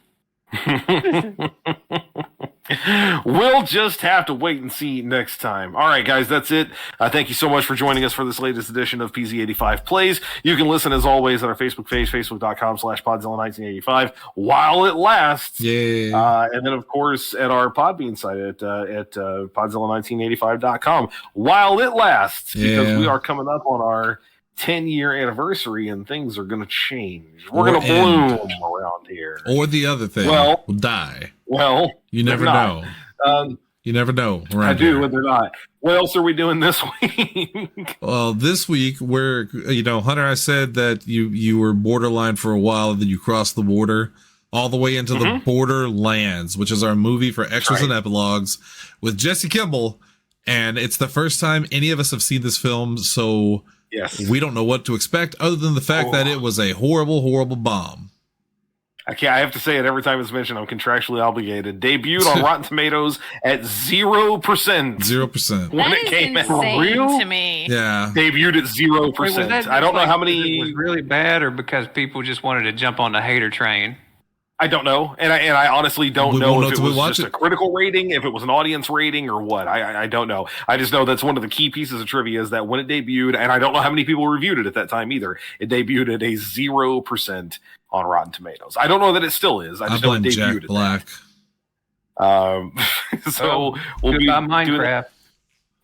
We'll just have to wait and see next time. All right, guys, that's it. Thank you so much for joining us for this latest edition of PZ85 Plays. You can listen, as always, on our Facebook page, facebook.com/Podzilla1985, while it lasts. Yeah. And then, of course, at our Podbean site at Podzilla1985.com, while it lasts, because we are coming up on our 10-year anniversary, and things are going to change. We're going to bloom around here. Or the other thing. Well, will die. Well, You never know. You never know. I do, but they're not. What else are we doing this week? Well, this week we're, Hunter, I said that you were borderline for a while, and then you crossed the border all the way into the Borderlands, which is our movie for extras and epilogues with Jesse Kimball. And it's the first time any of us have seen this film, so yes, we don't know what to expect other than the fact that it was a horrible, horrible bomb. I have to say it every time it's mentioned. I'm contractually obligated. Debuted on Rotten Tomatoes at 0%. 0%. When That it is came out. insane to me. Yeah. Debuted at 0%. Wait, was that I don't know like how because many. it was really bad, or because people just wanted to jump on the hater train. I don't know, and I honestly don't We know won't if know it till we was watch just it. a critical rating, if it was an audience rating, or what. I don't know. I just know that's one of the key pieces of trivia is that when it debuted, and I don't know how many people reviewed it at that time either. It debuted at a 0% on Rotten Tomatoes. I don't know that it still is. I just know it blame debuted Jack at Black. that. So we'll be Goodbye, doing Minecraft.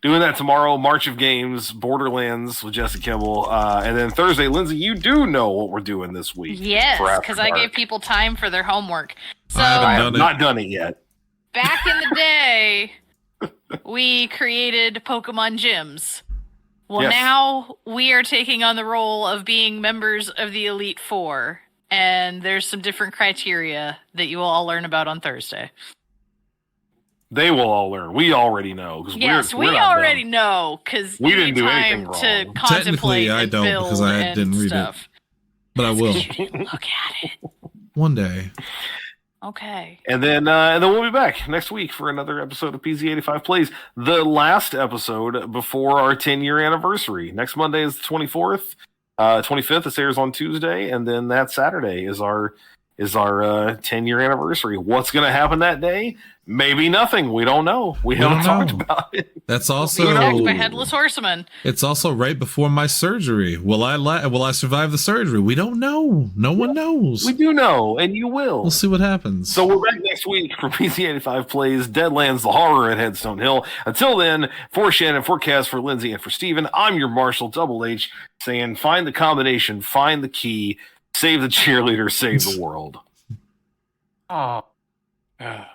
doing that tomorrow. March of Games, Borderlands with Jesse Kimball, and then Thursday, Lindsay, you do know what we're doing this week. Yes, for After because I Dark. gave people time for their homework. So I I haven't have done it. not done it yet. back in the day, we created Pokemon gyms. Well, Yes. now we are taking on the role of being members of the Elite Four, and there's some different criteria that you will all learn about on Thursday. They will all learn. We already know because Yes, we're we not already dumb. know because We didn't do anything to wrong. contemplate Technically, I and don't, build because I and didn't read it. stuff. But I will. You didn't look at it. One day. Okay. And then we'll be back next week for another episode of PZ85 Plays, the last episode before our 10-year anniversary. Next Monday is the 24th, 25th. This airs on Tuesday, and then that Saturday is our 10-year anniversary. What's going to happen that day? Maybe nothing. We don't know. We haven't don't talked know. about it. That's Being also attacked by headless horsemen. it's also right before my surgery. Will I survive the surgery? We don't know. No one knows. We do know, and you will. We'll see what happens. So we're back next week for PZ85 Plays Deadlands, the horror at Headstone Hill. Until then, for Shannon, for Cass, for Lindsay, and for Steven, I'm your Marshal, Double H, saying find the combination, find the key, save the cheerleader, save the world. Oh. Ah.